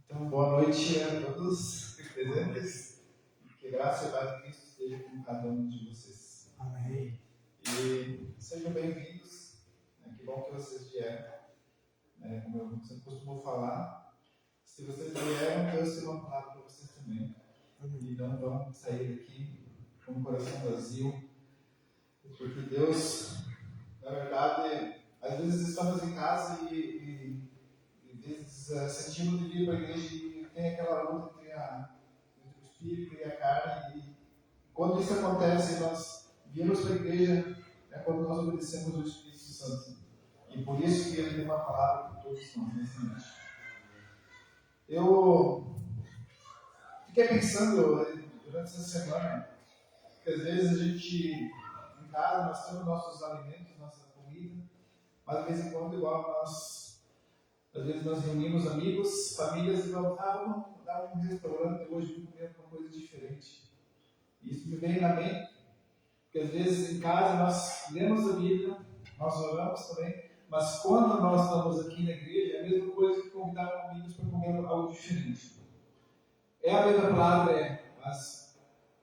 Então, boa noite a todos os presentes. Que graça e paz de Cristo esteja com cada um de vocês. Amém. E sejam bem-vindos. Que bom que vocês vieram. Como eu sempre costumo falar, se vocês vieram, Deus tem uma palavra para vocês também. E não vão sair daqui com o coração vazio, porque Deus, na verdade, às vezes estamos em casa e sentimos de vir para a igreja e tem aquela luta entre o espírito e a carne. E quando isso acontece, nós viemos para a igreja quando nós obedecemos o Espírito Santo. E por isso que ele tem uma palavra para todos nós nessa noite. Eu fiquei pensando durante essa semana que às vezes a gente, em casa, nós temos nossos alimentos, nossa comida, mas de vez em quando, igual às vezes nós reunimos amigos, famílias e vamos dar um restaurante hoje e comer uma coisa diferente. E isso me veio na mente, porque às vezes em casa nós lemos a Bíblia, nós oramos também, mas quando nós estamos aqui na igreja, é a mesma coisa que convidar amigos para comer algo diferente. É a mesma palavra, mas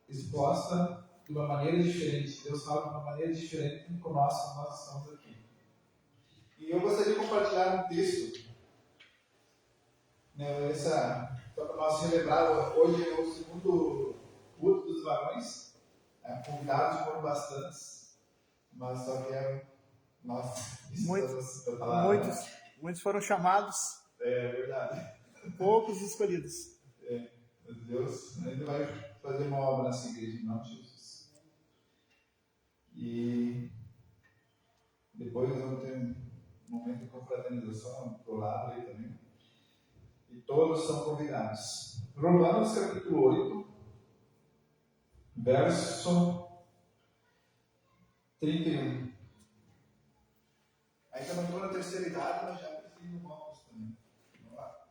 exposta de uma maneira diferente. Deus fala de uma maneira diferente com nós estamos aqui. E eu gostaria de compartilhar um texto, só para nós relembrar. Hoje é o segundo culto dos varões. Convidados foram bastantes, mas só que nós muitos foram chamados. É verdade. Poucos escolhidos. Deus ainda vai fazer uma obra nessa igreja, em nome de Jesus. E depois nós vamos ter um momento de confraternização do lado aí também. E todos são convidados. Romanos capítulo 8, verso 31. Ainda não estou na terceira idade, mas já preciso de óculos também. Vamos lá.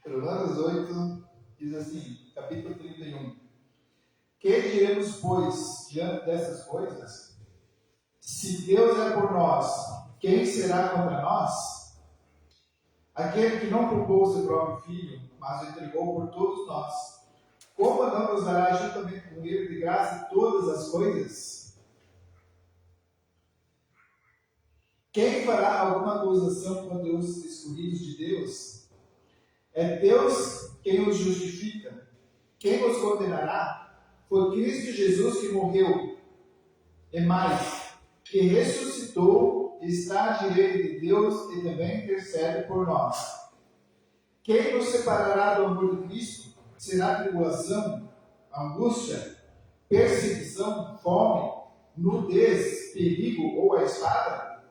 Romanos 8 diz assim, capítulo 31. Que diremos, pois, diante dessas coisas? Se Deus é por nós, quem será contra nós? Aquele que não poupou seu próprio filho, mas o entregou por todos nós, como não nos dará juntamente com ele de graça todas as coisas? Quem fará alguma acusação contra os escolhidos de Deus? É Deus quem os justifica. Quem os condenará? Foi Cristo Jesus que morreu, e mais, que ressuscitou, está à direita de Deus e também intercede por nós. Quem nos separará do amor de Cristo? Será tribulação, angústia, perseguição, fome, nudez, perigo ou a espada?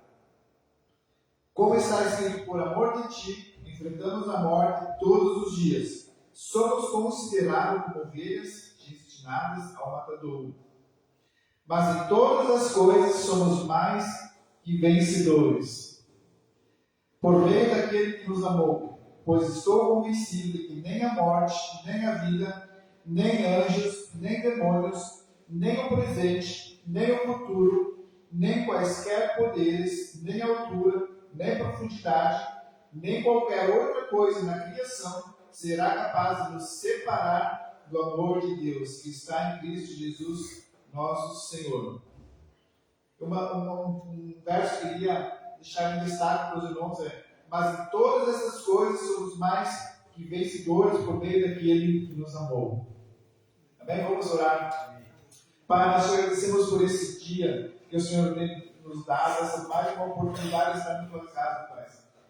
Como está escrito, por amor de ti, enfrentamos a morte todos os dias. Somos considerados como ovelhas destinadas ao matadouro. Mas em todas as coisas somos mais que vencedores, por meio daquele que nos amou. Pois estou convencido de que nem a morte, nem a vida, nem anjos, nem demônios, nem o presente, nem o futuro, nem quaisquer poderes, nem altura, nem profundidade, nem qualquer outra coisa na criação será capaz de nos separar do amor de Deus que está em Cristo Jesus, nosso Senhor. Um verso que eu queria deixar em destaque para os irmãos mas em todas essas coisas somos mais que vencedores por meio daquele que nos amou. Amém? Vamos orar. Pai, nós te agradecemos por esse dia que o Senhor tem nos dado, essa mais uma oportunidade de estar na tua casa, Pai.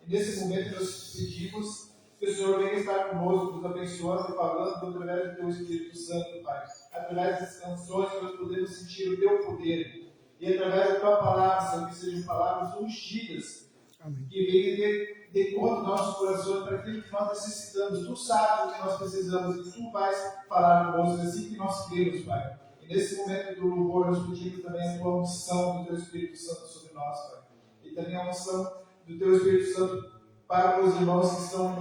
E nesse momento nós pedimos que o Senhor venha estar conosco, nos abençoando e falando através do teu Espírito Santo, Pai. Através das canções que nós podemos sentir o teu poder. E através da tua palavra, Senhor, que sejam palavras ungidas. Amém. Que venha de conta dos nossos corações para aquilo que nós necessitamos. Tu sabes o que nós precisamos e tu vais falar conosco, assim que nós cremos, Pai. E nesse momento do louvor, nós pedimos também a tua unção do teu Espírito Santo sobre nós, Pai. E também a unção do teu Espírito Santo para os irmãos que estão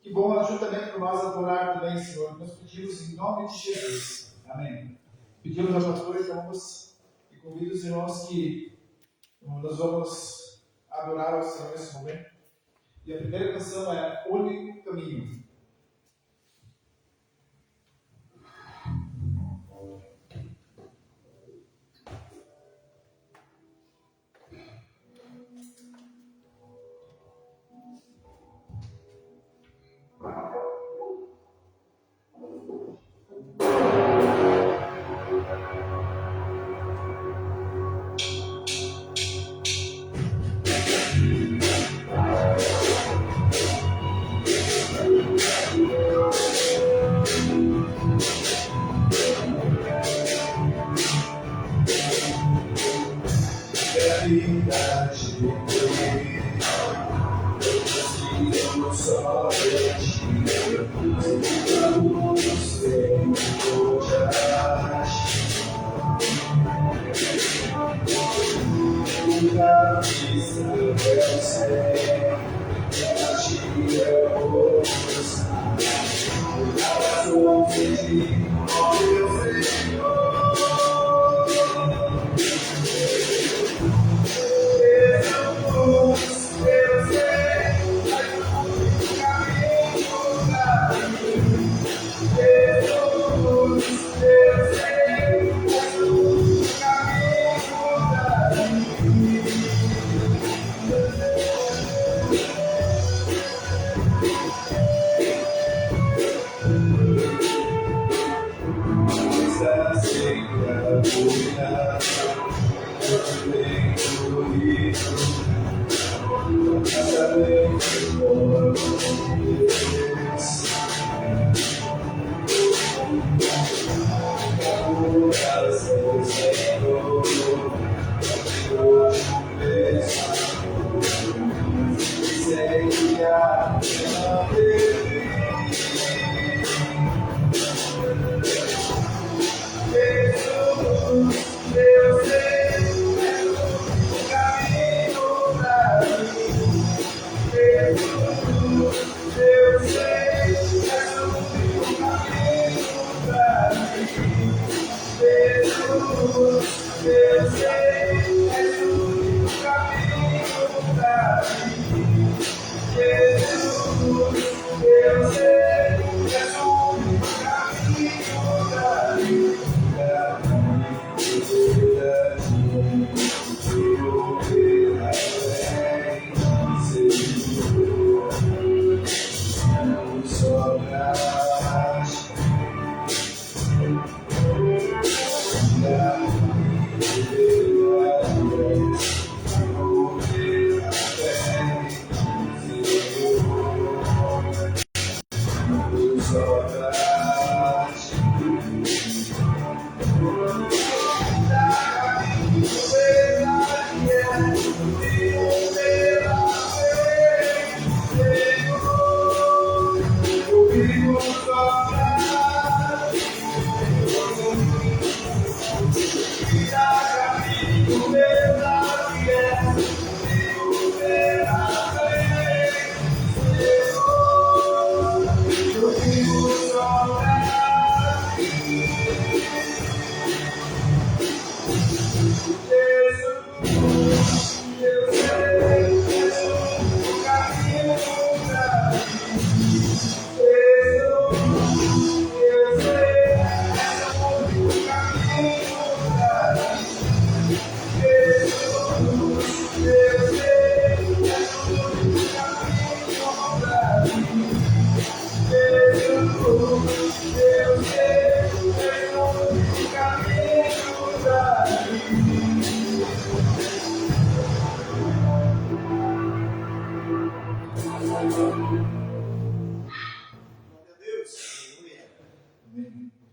que vão juntamente com nós adorar também, Senhor. Nós pedimos em nome de Jesus. Amém. Pedimos ao pastor, então, e convido os irmãos que nós vamos adorar ao Senhor nesse momento. E a primeira canção é O Único Caminho.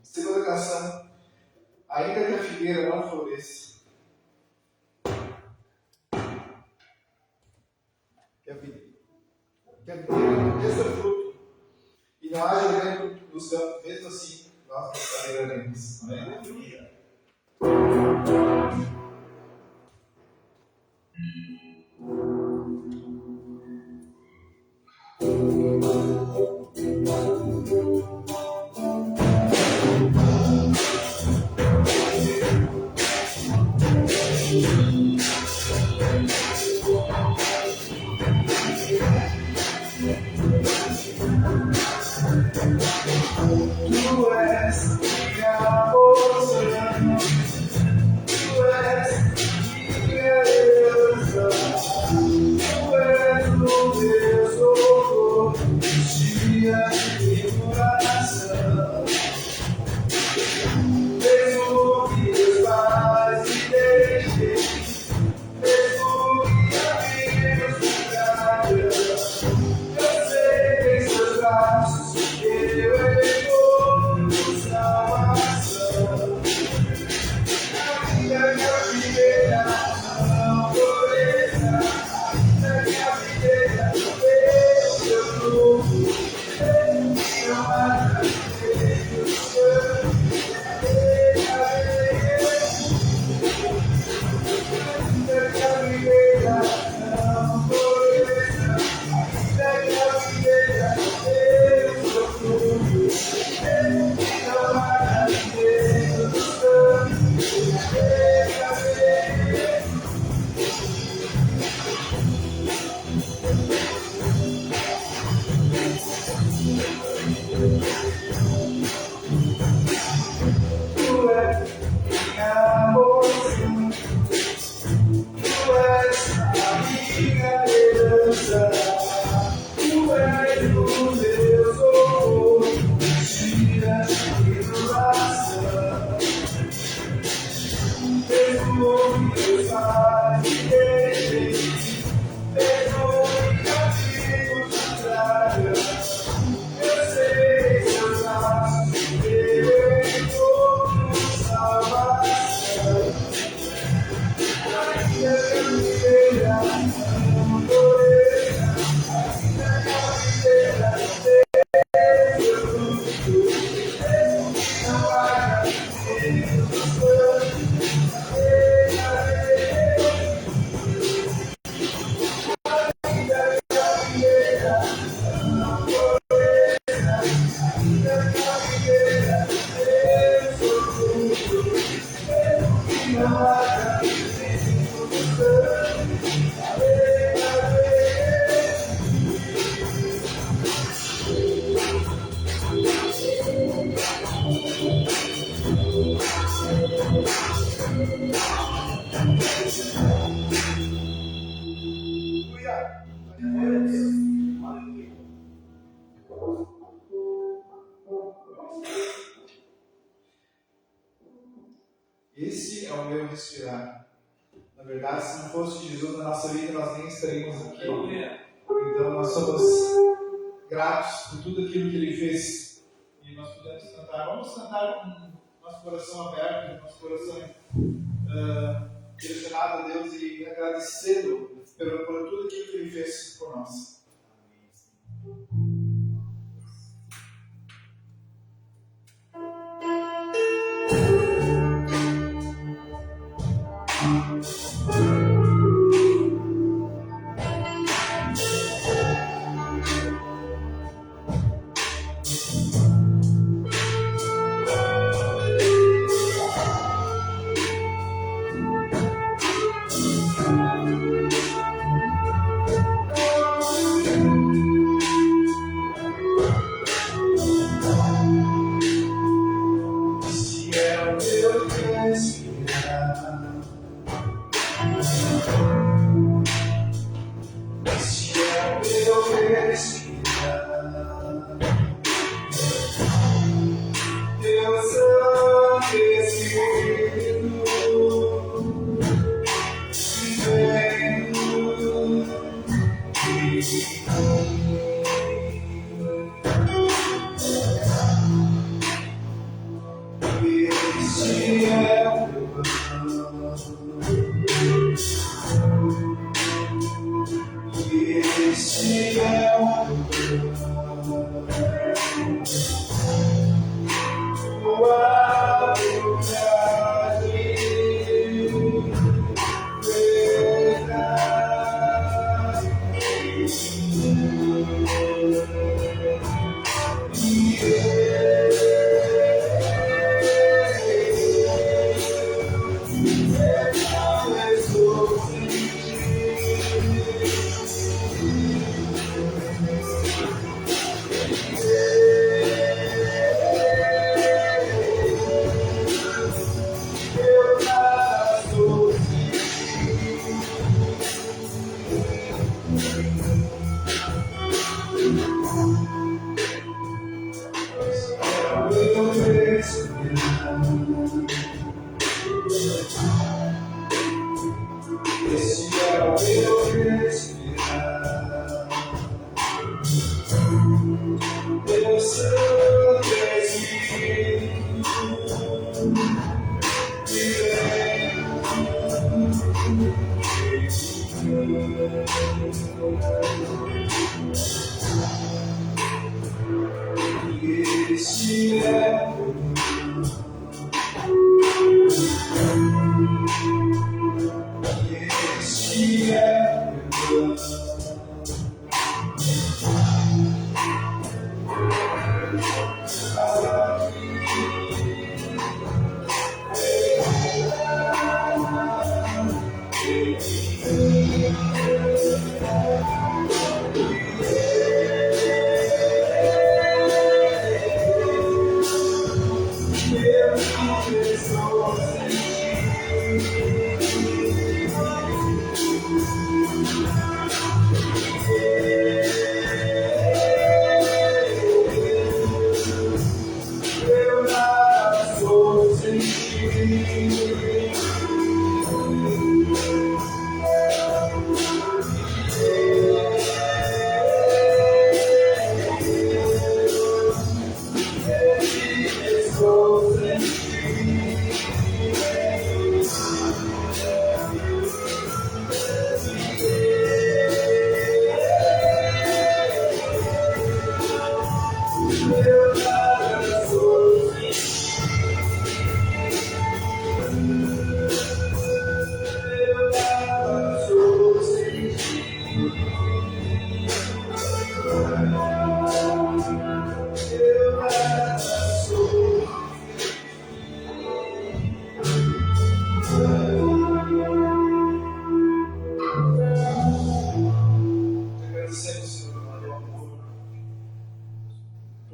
Segunda canção, ainda que a figueira não floresça, que a videira não dê seu fruto, e não haja vento nos campos, mesmo assim, nós nos alegraremos. Amém? Esse é o meu respirar. Na verdade, se não fosse Jesus na nossa vida, nós nem estaríamos aqui. Então, nós somos gratos por tudo aquilo que Ele fez. E nós podemos cantar. Vamos cantar com nosso coração aberto, nosso coração direcionado a Deus e agradecê-lo por tudo aquilo que Ele fez por nós.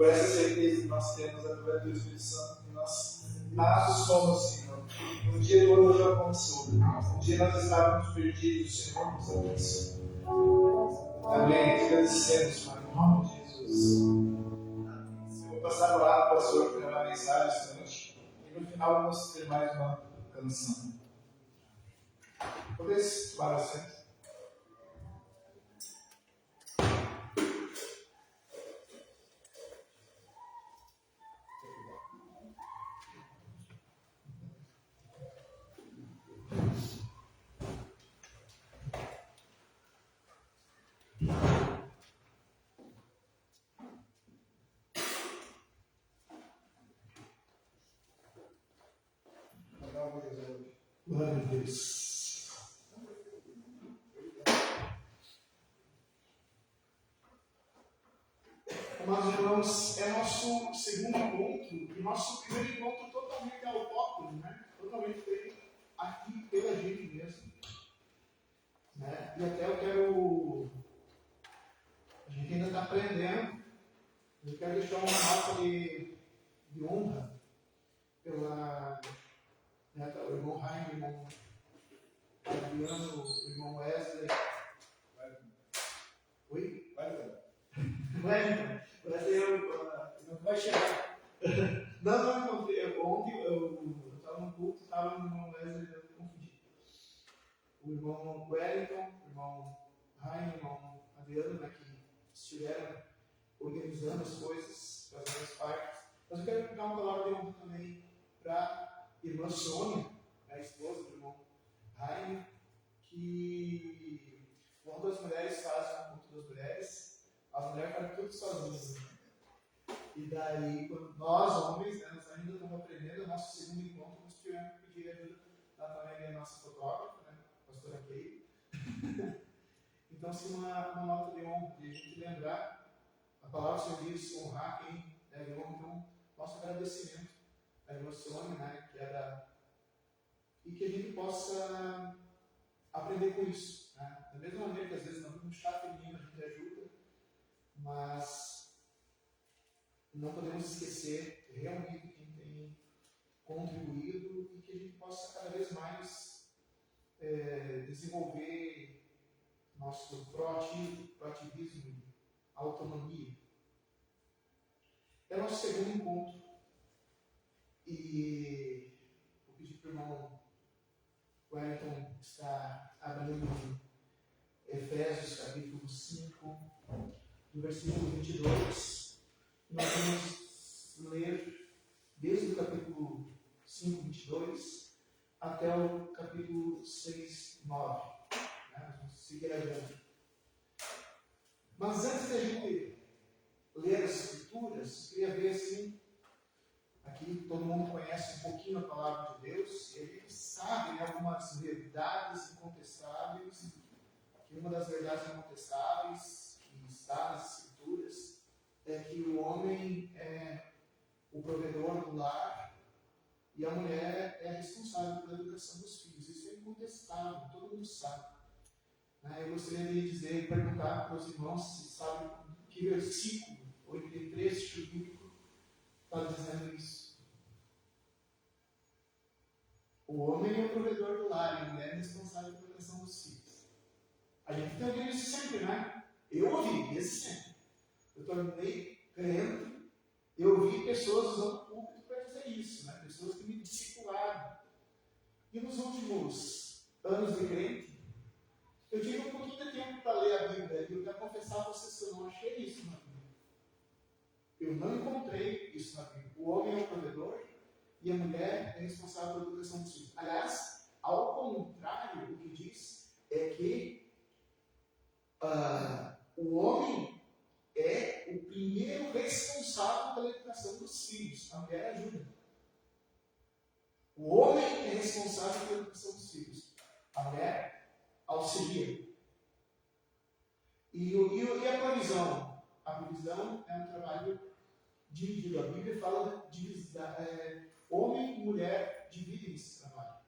Por essa certeza que nós temos através do Espírito Santo, que nós nada somos, Senhor. Um dia todo já alcançou. Um dia nós estávamos perdidos, o Senhor nos alcançou. Amém. Te agradecemos, Pai, em nome de Jesus. Eu vou passar lá para o pastor para dar uma mensagem esta noite. E no final vamos ter mais uma canção. Podeis tomar assento. Glória a Deus. Amados irmãos, é nosso segundo encontro e nosso primeiro encontro totalmente autóctone, né? Totalmente feito aqui pela gente mesmo. Né? E até eu quero. A gente ainda está aprendendo. Eu quero deixar uma nota de honra pela. Né, o irmão Jaime, o irmão Adriano, o irmão Wesley. Oi? Wellington. Não vai chegar. Não, ontem eu estava no culto, estava no irmão Wesley, eu confundi. O irmão Wellington, o irmão Jaime, o irmão Adriano, né, que estiveram organizando as coisas, fazendo as partes. Mas eu quero dar uma palavra de honra também para irmã Sônia, a esposa do irmão Jaime, que quando as mulheres fazem o culto das mulheres, as mulheres fazem tudo sozinhas. E daí, quando nós, homens, né, nós ainda estamos aprendendo, o nosso segundo encontro, nós tivemos que pedir ajuda da também a nossa fotógrafa, né, a pastora Kay. Então, assim, uma nota de honra, de a gente lembrar, a palavra do Senhor diz, honrar quem deve honra, então, nosso agradecimento a irmã Sônia, né, que era, e que a gente possa aprender com isso. Né? Da mesma maneira que às vezes no chá feminino a gente ajuda, mas não podemos esquecer realmente quem tem contribuído e que a gente possa cada vez mais desenvolver nosso proativismo, autonomia. É o nosso segundo encontro. E vou pedir para o irmão Wellington estar abrindo Efésios capítulo 5, do versículo 22. Nós vamos ler desde o capítulo 5, 22 até o capítulo 6, 9. Né? Vamos seguir adiante. Mas antes de a gente ler as escrituras, queria ver assim. Aqui todo mundo conhece um pouquinho a palavra de Deus, e a gente sabe, né, algumas verdades incontestáveis, que uma das verdades incontestáveis que está nas Escrituras é que o homem é o provedor do lar e a mulher é responsável pela educação dos filhos. Isso é incontestável, todo mundo sabe. Eu gostaria de dizer e perguntar para os irmãos se sabem que versículo, ou em que trecho bíblico está dizendo isso. O homem é o provedor do lar e a mulher é responsável pela educação dos filhos. A gente tem ouvido isso sempre, né? Eu ouvi, desde sempre. Eu tornei crente, eu ouvi pessoas usando o púlpito para dizer isso, né? Pessoas que me discipularam. E nos últimos anos de crente, eu tive um pouquinho de tempo para ler a Bíblia e eu quero confessar a vocês que eu não achei isso na Bíblia. Eu não encontrei isso na Bíblia. O homem é o provedor e a mulher é responsável pela educação dos filhos. Aliás, ao contrário, o que diz é que o homem é o primeiro responsável pela educação dos filhos. A mulher ajuda. O homem é responsável pela educação dos filhos. A mulher auxilia. E a provisão? A provisão é um trabalho dividido. A Bíblia fala de homem e mulher dividem esse trabalho.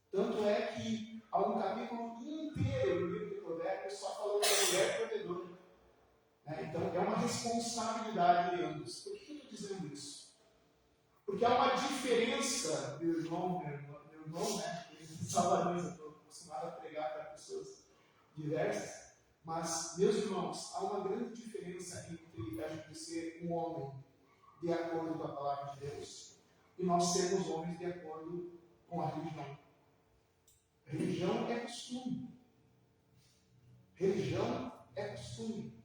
Tanto é que há um capítulo inteiro do livro de Provérbios só falando da mulher provedora. Então é uma responsabilidade de ambos. Por que eu estou dizendo isso? Porque há uma diferença, meu irmão, né? Em Salvador, eu estou acostumado a pregar para pessoas diversas. Mas, meus irmãos, há uma grande diferença entre a gente ser um homem de acordo com a palavra de Deus e nós sermos homens de acordo com a religião. Religião é costume. Religião é costume.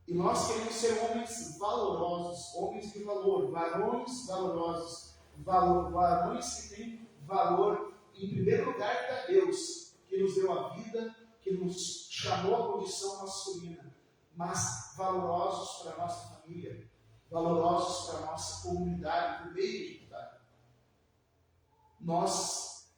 E nós queremos ser homens valorosos, homens de valor, varões valorosos, varões que têm valor, em primeiro lugar, para Deus, que nos deu a vida, que nos chamou à condição masculina, mas valorosos para a nossa família, valorosos para a nossa comunidade, para o meio de comunidade. Nós,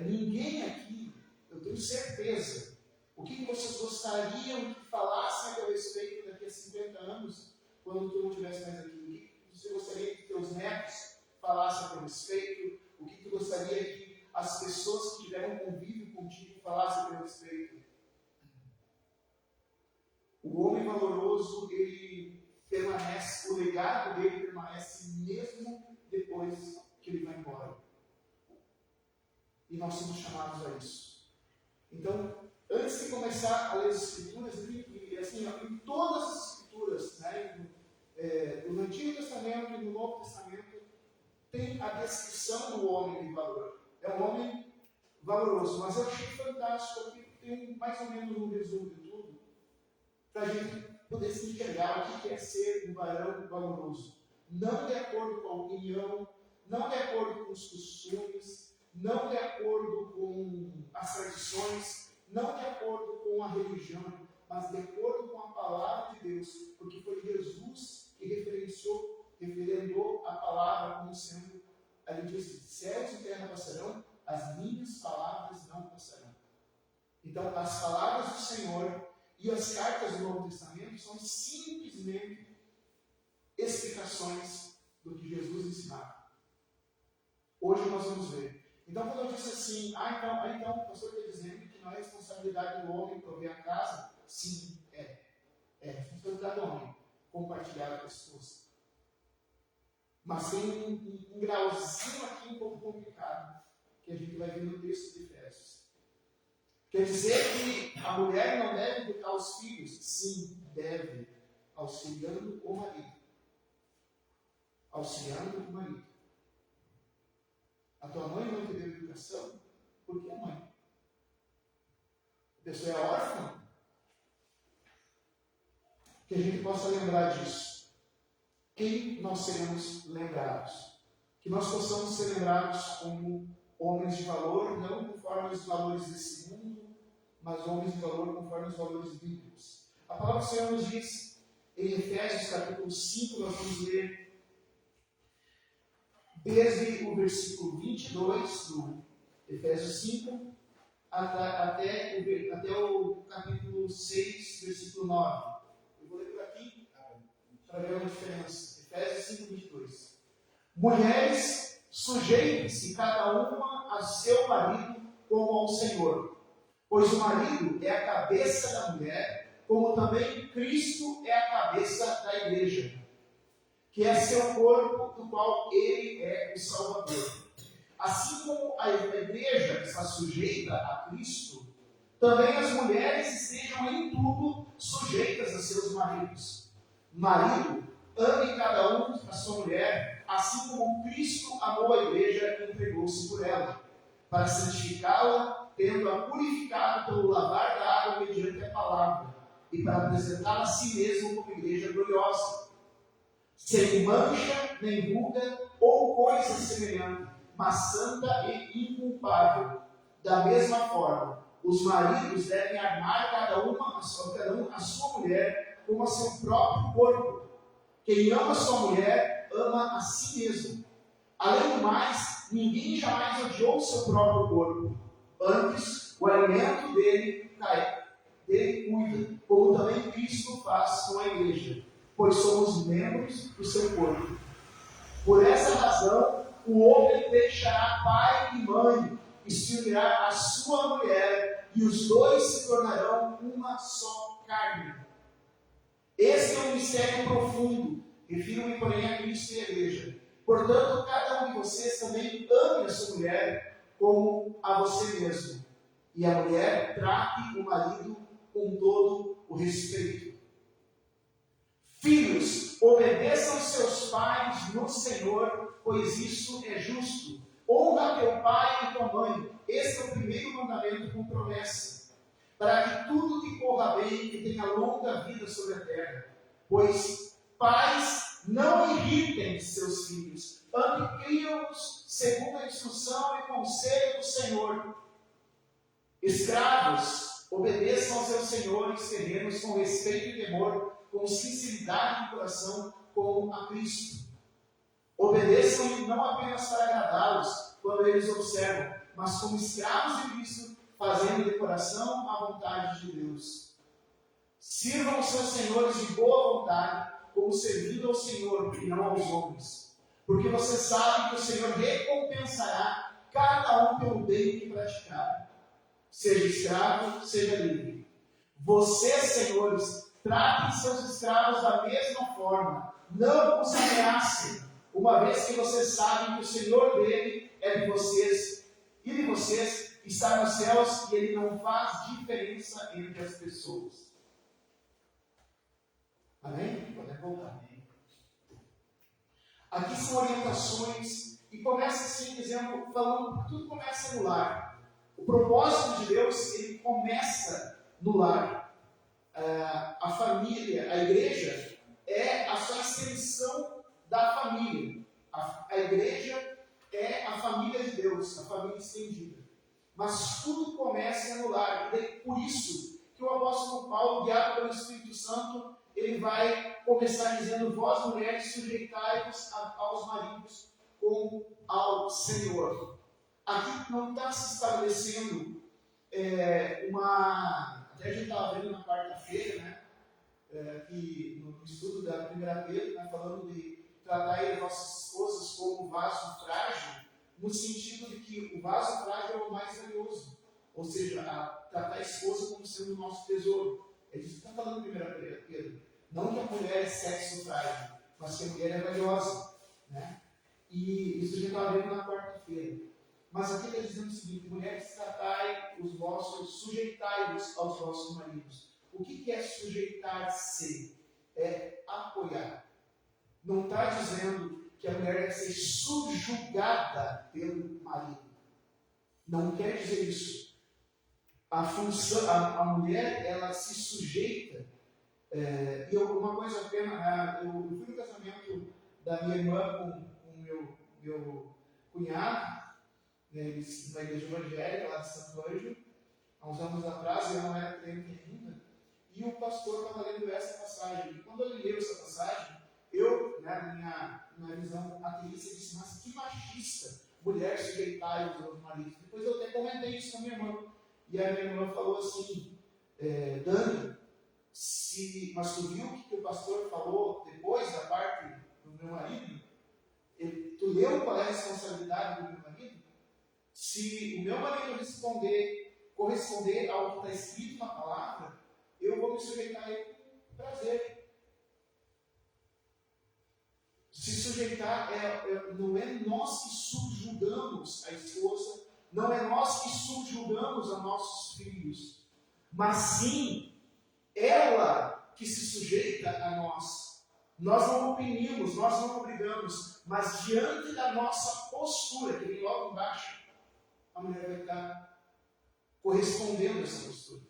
ninguém aqui, eu tenho certeza, o que vocês gostariam que falassem a teu respeito daqui a 50 anos, quando tu não estivesse mais aqui? O que você gostaria que teus netos falassem a teu respeito? O que tu gostaria que as pessoas que tiveram convívio contigo falassem a teu respeito? O homem valoroso, ele permanece, o legado dele permanece mesmo depois que ele vai embora. E nós somos chamados a isso. Então, antes de começar a ler as Escrituras, assim, em todas as Escrituras, né, no Antigo Testamento e no Novo Testamento, tem a descrição do homem de valor. É um homem valoroso, mas eu achei fantástico, porque tem mais ou menos um resumo de tudo, para a gente poder se enxergar o que é ser um varão valoroso. Não de acordo com a opinião, não de acordo com os costumes, não de acordo com as tradições, não de acordo com a religião, mas de acordo com a palavra de Deus, porque foi Jesus que referendou a palavra como sendo, ele disse, céus e terra passarão, as minhas palavras não passarão. Então, as palavras do Senhor e as cartas do Novo Testamento são simplesmente explicações do que Jesus ensinava. Hoje nós vamos ver. Então, quando eu disse assim, então o pastor está dizendo que não é responsabilidade do homem prover a casa? Sim, é. É responsabilidade do homem compartilhar com as pessoas. Mas tem um grauzinho aqui um pouco complicado, que a gente vai ver no texto de Efésios. Quer dizer que a mulher não deve educar os filhos? Sim, deve, auxiliando o marido. Auxiliando o marido. A tua mãe não te deu educação? Por que mãe? A pessoa é órfã? Que a gente possa lembrar disso. Quem nós seremos lembrados? Que nós possamos ser lembrados como homens de valor, não conforme os valores desse mundo, mas homens de valor conforme os valores bíblicos. A palavra do Senhor nos diz, em Efésios capítulo 5, nós vamos ler desde o versículo 22 do Efésios 5 até o capítulo 6, versículo 9. Eu vou ler por aqui para ver uma diferença. Efésios 5, 22. Mulheres, sujeitem-se cada uma a seu marido como ao Senhor. Pois o marido é a cabeça da mulher, como também Cristo é a cabeça da igreja, que é seu corpo, do qual ele é o Salvador. Assim como a igreja está sujeita a Cristo, também as mulheres estejam em tudo sujeitas a seus maridos. Marido, ame cada um a sua mulher, assim como Cristo amou a igreja e entregou-se por ela, para santificá-la, tendo-a purificado pelo lavar da água mediante a palavra, e para apresentá-la a si mesmo como igreja gloriosa, sem mancha, nem ruga, ou coisa semelhante, mas santa e inculpável. Da mesma forma, os maridos devem amar cada um a sua mulher como a seu próprio corpo. Quem ama a sua mulher, ama a si mesmo. Além do mais, ninguém jamais odiou o seu próprio corpo. Antes, o alimento dele cuida, como também Cristo faz com a igreja, pois somos membros do seu corpo. Por essa razão, o homem deixará pai e mãe e se unirá à sua mulher, e os dois se tornarão uma só carne. Este é um mistério profundo, refiro-me, porém, a Cristo e a igreja. Portanto, cada um de vocês também ame a sua mulher como a você mesmo. E a mulher trate o marido com todo o respeito. Filhos, obedeçam seus pais no Senhor, pois isso é justo. Honra a mãe. Esse é o primeiro mandamento com promessa, para que tudo te corra bem e tenha longa vida sobre a terra. Pois pais não irritem seus filhos, antes criam-nos segundo a instrução e conselho do Senhor. Escravos, obedeçam aos seus senhores terrenos com respeito e temor, com sinceridade de coração, como a Cristo. Obedeçam não apenas para agradá-los quando eles observam, mas como escravos de Cristo, fazendo de coração a vontade de Deus. Sirvam os seus senhores de boa vontade, como servindo ao Senhor e não aos homens. Porque vocês sabem que o Senhor recompensará cada um pelo bem que praticar. Seja escravo, seja livre. Vocês, senhores, tratem seus escravos da mesma forma. Não os ameacem, uma vez que vocês sabem que o Senhor dele é de vocês e de vocês está nos céus e ele não faz diferença entre as pessoas. Amém? Podem voltar. Aqui são orientações e começa assim dizendo, falando que tudo começa no lar. O propósito de Deus, ele começa no lar. A família, a igreja, é a sua extensão da família. A igreja é a família de Deus, a família estendida. Mas tudo começa no lar. E por isso que o apóstolo Paulo, guiado pelo Espírito Santo, ele vai começar dizendo: vós, mulheres, sujeitai-vos aos maridos como ao Senhor. Aqui não está se estabelecendo até a gente estava vendo na quarta-feira, né? Que no estudo da 1 Pedro, né, falando de tratar as nossas esposas como vaso frágil, no sentido de que o vaso frágil é o mais valioso, ou seja, tratar a esposa como sendo o nosso tesouro. É disso que está falando em 1 Pedro. Não que a mulher é sexo frágil, mas que a mulher é valiosa, né? E isso a gente estava vendo na quarta-feira. Mas aqui está dizendo o seguinte: mulheres, tratai os vossos, sujeitai-vos aos vossos maridos. O que é sujeitar-se? É apoiar. Não está dizendo que a mulher deve ser subjugada pelo marido. Não quer dizer isso. A função, a mulher, ela se sujeita. E uma coisa apenas, eu fui no casamento da minha irmã com o meu cunhado, na igreja evangélica lá de Santo Ângelo, há uns anos atrás. Eu não era crente ainda, e o pastor estava lendo essa passagem. E quando ele leu essa passagem, eu, na minha visão ateísta, disse: mas que machista, mulher sujeitar os meus maridos. Depois eu até comentei isso com a minha irmã, e a minha irmã falou assim: Dani, mas tu viu o que o pastor falou depois da parte do meu marido? Tu leu qual é a responsabilidade do meu marido? Se o meu marido corresponder ao que está escrito na palavra, eu vou me sujeitar a ele com prazer. Se sujeitar não é nós que subjugamos a esposa, não é nós que subjugamos a nossos filhos, mas sim ela que se sujeita a nós. Nós não oprimimos, nós não obrigamos, mas diante da nossa postura, que vem logo embaixo, a mulher vai estar correspondendo a essa postura.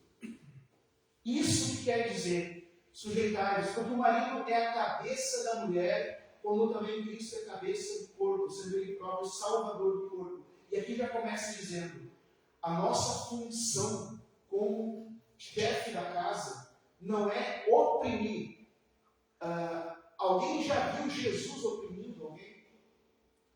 Isso que quer dizer sujeitar-se, porque o marido é a cabeça da mulher, como também Cristo é a cabeça do corpo, sendo ele próprio o salvador do corpo. E aqui já começa dizendo: a nossa função como chefe da casa não é oprimir. Alguém já viu Jesus oprimindo alguém?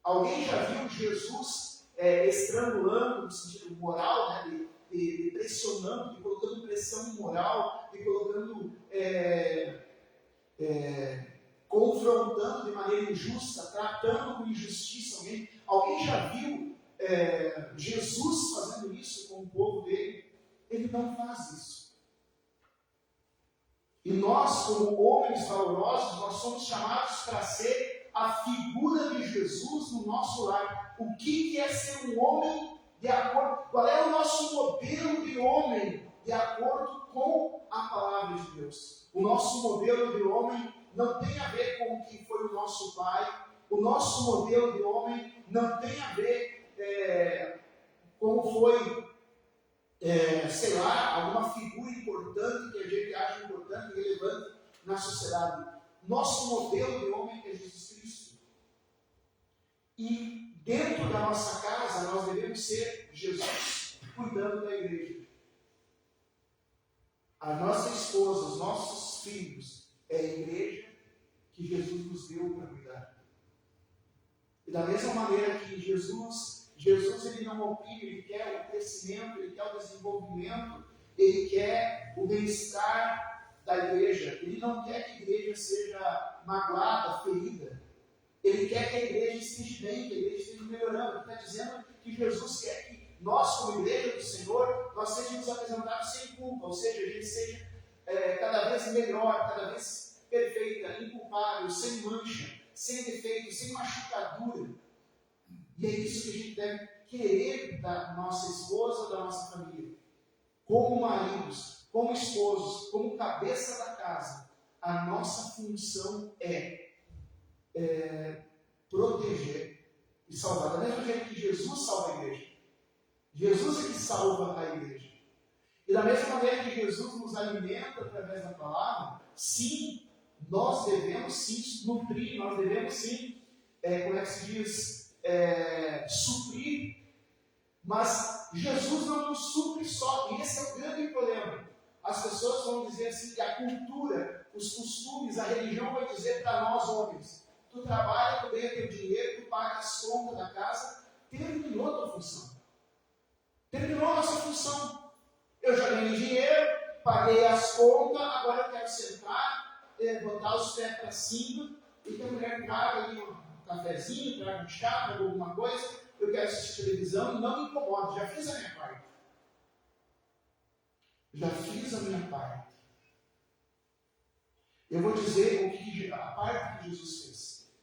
Alguém já viu Jesus estrangulando, no sentido moral, né, de pressionando, de colocando pressão moral, de colocando, confrontando de maneira injusta, tratando com injustiça alguém? Alguém já viu Jesus fazendo isso com o povo dele? Ele não faz isso. E nós, como homens valorosos, nós somos chamados para ser a figura de Jesus no nosso lar. O que é ser um homem de acordo? Qual é o nosso modelo de homem de acordo com a palavra de Deus? O nosso modelo de homem não tem a ver com o que foi o nosso pai. O nosso modelo de homem não tem a ver ou foi, sei lá, alguma figura importante que a gente acha importante e relevante na sociedade. Nosso modelo de homem é Jesus Cristo. E dentro da nossa casa, nós devemos ser Jesus cuidando da igreja. A nossa esposa, os nossos filhos, é a igreja que Jesus nos deu para cuidar. E da mesma maneira que Jesus ele não oprime, ele quer o crescimento, ele quer o desenvolvimento, ele quer o bem-estar da igreja. Ele não quer que a igreja seja magoada, ferida. Ele quer que a igreja esteja bem, que a igreja esteja melhorando. Ele está dizendo que Jesus quer que nós, como igreja do Senhor, nós sejamos apresentados sem culpa, ou seja, a gente seja cada vez melhor, cada vez perfeita, inculpável, sem mancha, sem defeito, sem machucadura. E é isso que a gente deve querer da nossa esposa, da nossa família. Como maridos, como esposos, como cabeça da casa, a nossa função é proteger e salvar. Da mesma jeito que Jesus salva a igreja. Jesus é que salva a igreja. E da mesma maneira que Jesus nos alimenta através da palavra, sim, nós devemos sim nutrir, nós devemos sim, como é que se diz, suprir. Mas Jesus não nos supre só, e esse é o grande problema. As pessoas vão dizer assim que a cultura, os costumes, a religião vai dizer para nós homens: tu trabalha, tu ganha teu dinheiro, tu paga as contas da casa, terminou a tua função. Terminou a nossa função. Eu já ganhei dinheiro, paguei as contas, agora eu quero sentar, botar os pés para cima, e que a mulher traga ali um cafezinho, traga um chá, traga alguma coisa, eu quero assistir televisão e não me incomode, já fiz a minha parte. Já fiz a minha parte. Eu vou dizer a parte que Jesus fez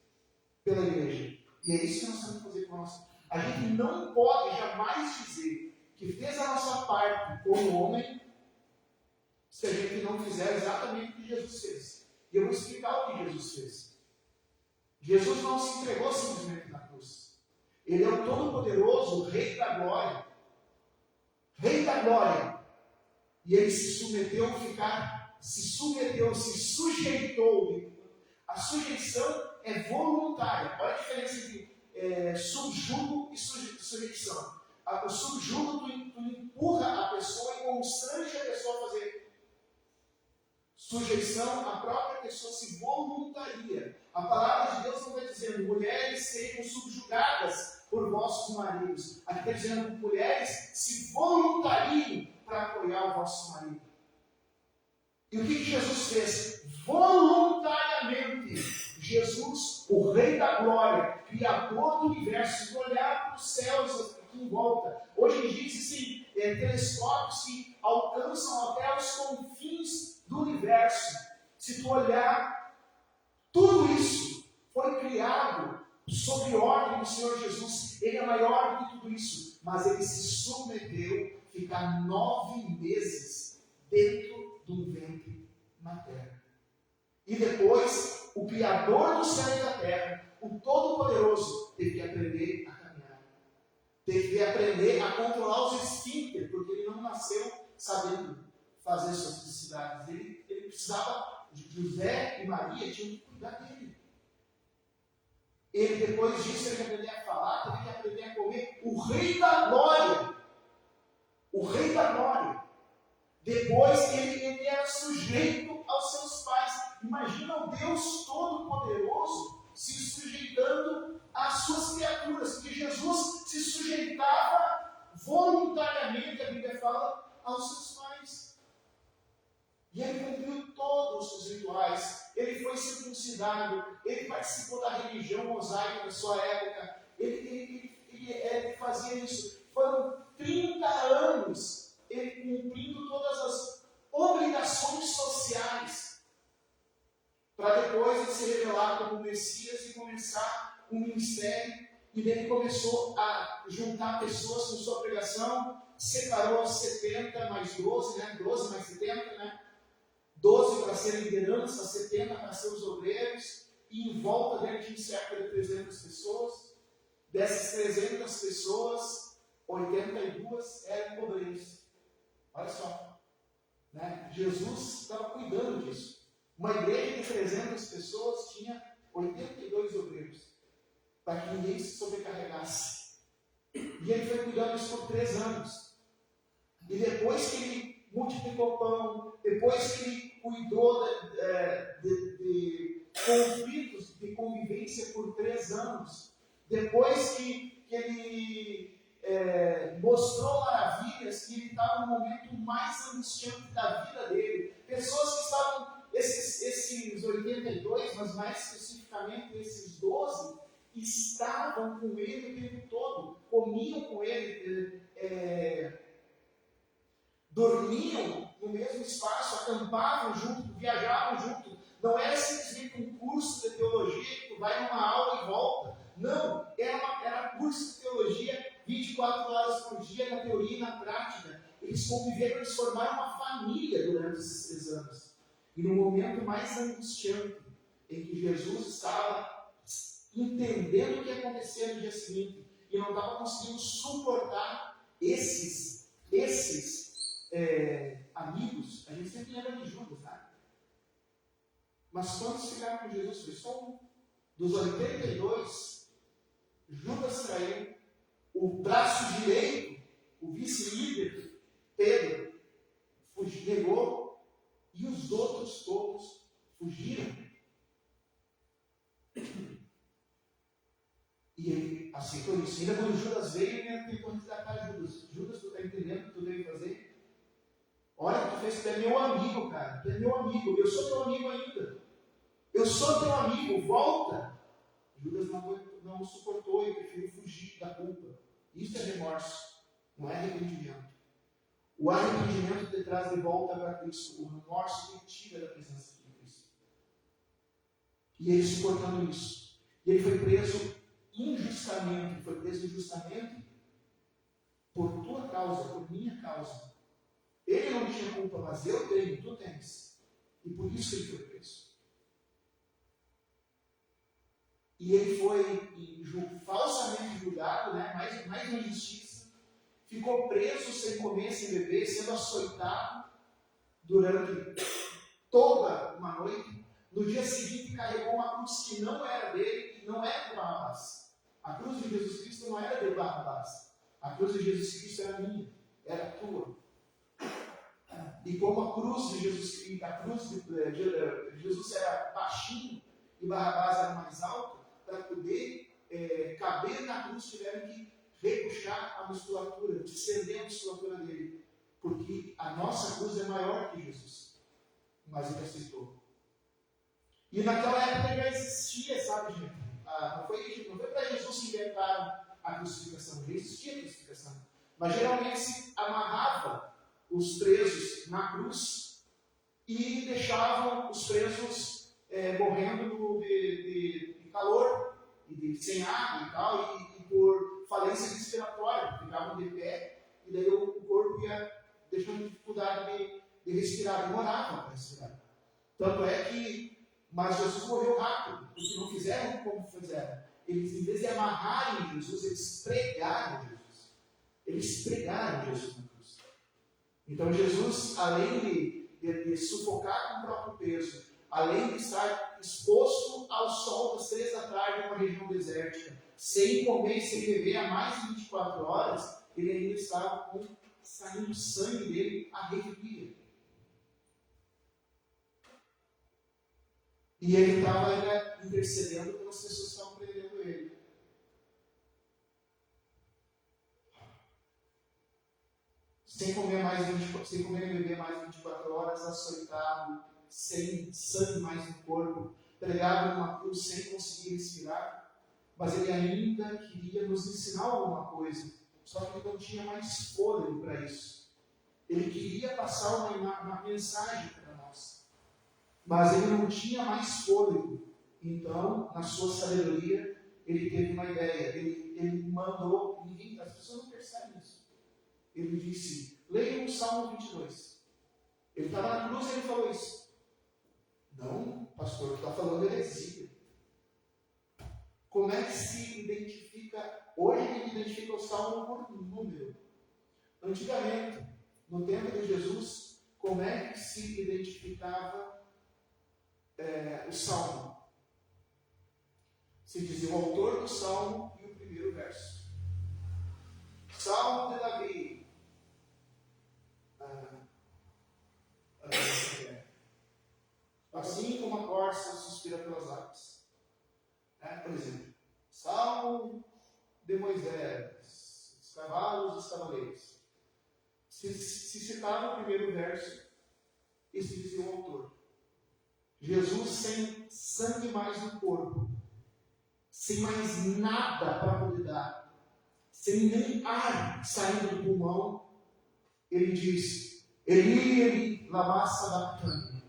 pela igreja. E é isso que nós temos que fazer com nós. A gente não pode jamais dizer que fez a nossa parte como homem se a gente não fizer exatamente o que Jesus fez. E eu vou explicar o que Jesus fez. Jesus não se entregou simplesmente na cruz. Ele é o Todo-Poderoso, o Rei da Glória. Rei da Glória. E ele se sujeitou. A sujeição é voluntária. Olha a diferença entre subjugo e sujeição. O subjugo, tu empurra a pessoa e constrange a pessoa a fazer. Sujeição, a própria pessoa se voluntaria. A palavra de Deus não está dizendo mulheres sejam subjugadas por vossos maridos. Aqui está dizendo mulheres se voluntariem para apoiar o vosso marido. E o que Jesus fez? Voluntariamente, Jesus, o Rei da Glória, Criador do universo, olhar para os céus aqui em volta. Hoje em dia existem telescópios que alcançam até os confins do universo. Se tu olhar, tudo isso foi criado sob ordem do Senhor Jesus. Ele é maior do que tudo isso, mas ele se submeteu a ficar 9 meses dentro de um ventre na terra. E depois, o Criador do céu e da terra, o Todo-Poderoso, teve que aprender a caminhar. Teve que aprender a controlar os esfíncteres, porque ele não nasceu sabendo fazer suas necessidades. Ele precisava, José e Maria tinham que cuidar dele. Ele, depois disso, teve que aprender a falar, teve que aprender a comer. O Rei da Glória. O Rei da Glória. Depois ele era sujeito aos seus pais. Imagina o Deus Todo-Poderoso se sujeitando às suas criaturas. Porque Jesus se sujeitava voluntariamente, a Bíblia fala, aos seus pais. E ele cumpriu todos os rituais. Ele foi circuncidado. Ele participou da religião mosaica da sua época. Ele fazia isso. Foram 30 anos ele cumprindo todas as obrigações sociais, para depois ele se revelar como Messias e começar um ministério. E daí ele começou a juntar pessoas com sua pregação, separou os 70 mais 12, 12 mais 70, 12 para ser liderança, 70 para ser os obreiros, e em volta dele tinha cerca de 300 pessoas. Dessas 300 pessoas, 82 eram obreiros. Olha só. Né? Jesus estava cuidando disso. Uma igreja de 300 pessoas tinha 82 obreiros, para que ninguém se sobrecarregasse. E ele foi cuidando disso por 3 anos. E depois que ele multiplicou pão, depois que ele cuidou de conflitos de convivência por 3 anos, depois que ele mostrou maravilhas, que ele estava no momento mais angustiante da vida dele, pessoas que estavam, esses 82, mas mais especificamente esses 12, estavam com ele o tempo todo, comiam com ele, dormiam no mesmo espaço, acampavam junto, viajavam junto. Não era simplesmente um curso de teologia que tu vai numa aula e volta. Não, era curso de teologia 24 horas por dia, na teoria e na prática. Eles conviveram, eles formaram uma família durante esses 3 anos. E no momento mais angustiante, em que Jesus estava entendendo o que ia acontecer no dia seguinte, e não estava conseguindo suportar esses amigos, a gente sempre lembra de Judas, né? Mas quantos ficaram com Jesus? Foi só um. Dos 82, Judas traiu. O braço direito, o vice-líder, Pedro, negou, e os outros todos fugiram. E ele aceitou isso. Ainda quando Judas veio, ele tentou resgatar Judas. Judas, tu está entendendo o que tu deve fazer? Olha o que tu fez, tu é meu amigo, cara. Tu é meu amigo. Eu sou teu amigo ainda. Eu sou teu amigo, volta. Judas não suportou e preferiu fugir da culpa. Isso é remorso, não é arrependimento. O arrependimento te traz de volta para Cristo. O remorso te tira da presença de Cristo. E ele suportando isso. E ele foi preso injustamente. Foi preso injustamente por tua causa, por minha causa. Ele não tinha culpa, mas eu tenho, tu tens. E por isso ele foi preso. E ele foi falsamente julgado, né? mais uma injustiça. Ficou preso sem comer, sem beber, sendo açoitado durante toda uma noite. No dia seguinte carregou uma cruz que não era dele, que não era de Barrabás. A cruz de Jesus Cristo não era de Barrabás. A cruz de Jesus Cristo era minha, era tua. E como a cruz de Jesus Cristo, a cruz de Jesus era baixinho e Barrabás era mais alto, para poder caber na cruz tiveram que repuxar a musculatura, estender a musculatura dele, porque a nossa cruz é maior que Jesus, mas ele aceitou. E naquela época já existia, sabe, gente? Não foi para Jesus que inventaram a crucificação, já existia a crucificação, mas geralmente se amarrava os presos na cruz e deixavam os presos morrendo de calor, e sem água e tal, e por falência respiratória, ficavam de pé, e daí o corpo ia deixando dificuldade de respirar, demorava para respirar. Tanto é que, mas Jesus morreu rápido, porque não fizeram como fizeram. Eles, em vez de amarrarem Jesus, eles pregaram Jesus. Eles pregaram Jesus na cruz. Então Jesus, além de sufocar com o próprio peso, além de estar exposto ao sol das 3 da tarde em uma região desértica, sem comer e sem beber há mais de 24 horas, ele ainda estava saindo sangue dele a arrepia. E ele estava ainda intercedendo pelas pessoas que estavam prendendo ele. Sem comer e beber mais de 24 horas, açoitado, sem sangue mais no corpo, pregado numa cruz sem conseguir respirar, mas ele ainda queria nos ensinar alguma coisa, só que ele não tinha mais fôlego para isso. Ele queria passar uma mensagem para nós, mas ele não tinha mais fôlego. Então, na sua sabedoria, ele teve uma ideia, ele mandou, as pessoas não percebem isso. Ele disse, leia o Salmo 22. Ele estava na cruz e ele falou isso. Não, pastor, o que está falando heresia. Como é que se identifica? Hoje a gente identifica o salmo por número. Antigamente, no tempo de Jesus, como é que se identificava o salmo? Se dizia o autor do salmo e o primeiro verso. Salmo de Davi. Assim como a corça suspira pelas águas. Por exemplo, Salmo de Moisés, os cavalos dos cavaleiros. Se citava o primeiro verso e se dizia o autor. Jesus sem sangue mais no corpo, sem mais nada para poder dar, sem nem ar saindo do pulmão, ele diz: Eli, Eli, lama sabachthani.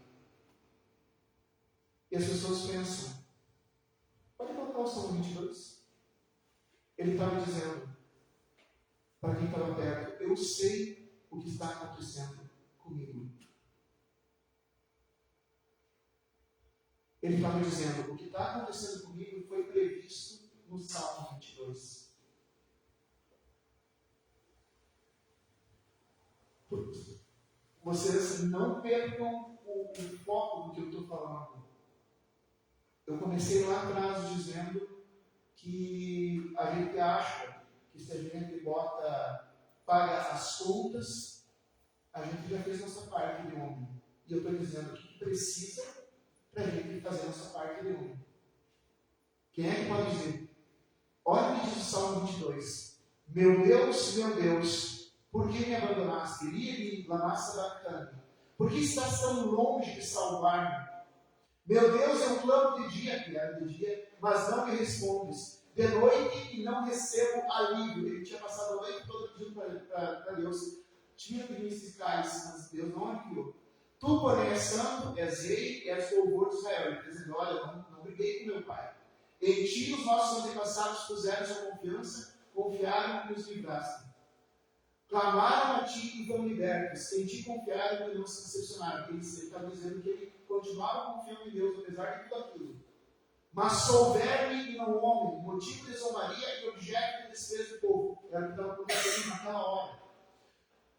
E as pessoas pensam, pode colocar o Salmo 22? Ele estava dizendo para quem estava perto: eu sei o que está acontecendo comigo. Ele estava dizendo: o que está acontecendo comigo foi previsto no Salmo 22. Vocês não percam o foco do que eu estou falando. Eu comecei lá atrás dizendo que a gente acha que se a gente paga as contas, a gente já fez nossa parte de homem. E eu estou dizendo que precisa para a gente fazer nossa parte de homem. Quem é que pode dizer? Olha o que diz o Salmo 22. Meu Deus, por que me abandonaste? Eli, lama sabachthani. Por que estás tão longe de salvar-me? Meu Deus, eu clamo de dia, criado de dia, mas não me respondes. De noite e não recebo alívio. Ele tinha passado a noite toda pedindo para Deus. Tinha pedido esses cálices, mas Deus não enviou. Tu, porém, és santo, és rei, és louvor de Israel. Ele dizendo: olha, não briguei com meu pai. Em ti os nossos antepassados puseram sua confiança, confiaram e nos livraste. Clamaram a ti e foram libertos. Em ti confiaram e não se decepcionaram. Ele estava dizendo que ele continuava confiando em Deus, apesar de tudo aquilo. Mas sou verme e não homem, motivo de zombaria e objeto de desprezo do povo. Era o que estava acontecendo naquela hora.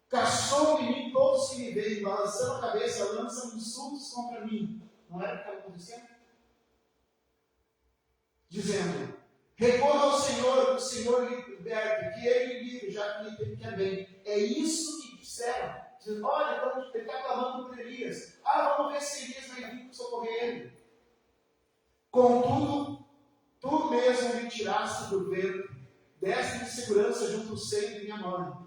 Caçou em mim todos que me veem, balançando a cabeça, lançam insultos contra mim. Não era o que estava acontecendo? Dizendo: recorra ao Senhor, que o Senhor lhe liberte, que Ele lhe livre, já que Ele quer bem. É isso que disseram. Dizendo: olha, ele está clamando por Elias. Vamos ver se Elias vai vir socorrer ele. Contudo, tu mesmo me tiraste do ventre, deste de segurança junto ao seio de minha mãe.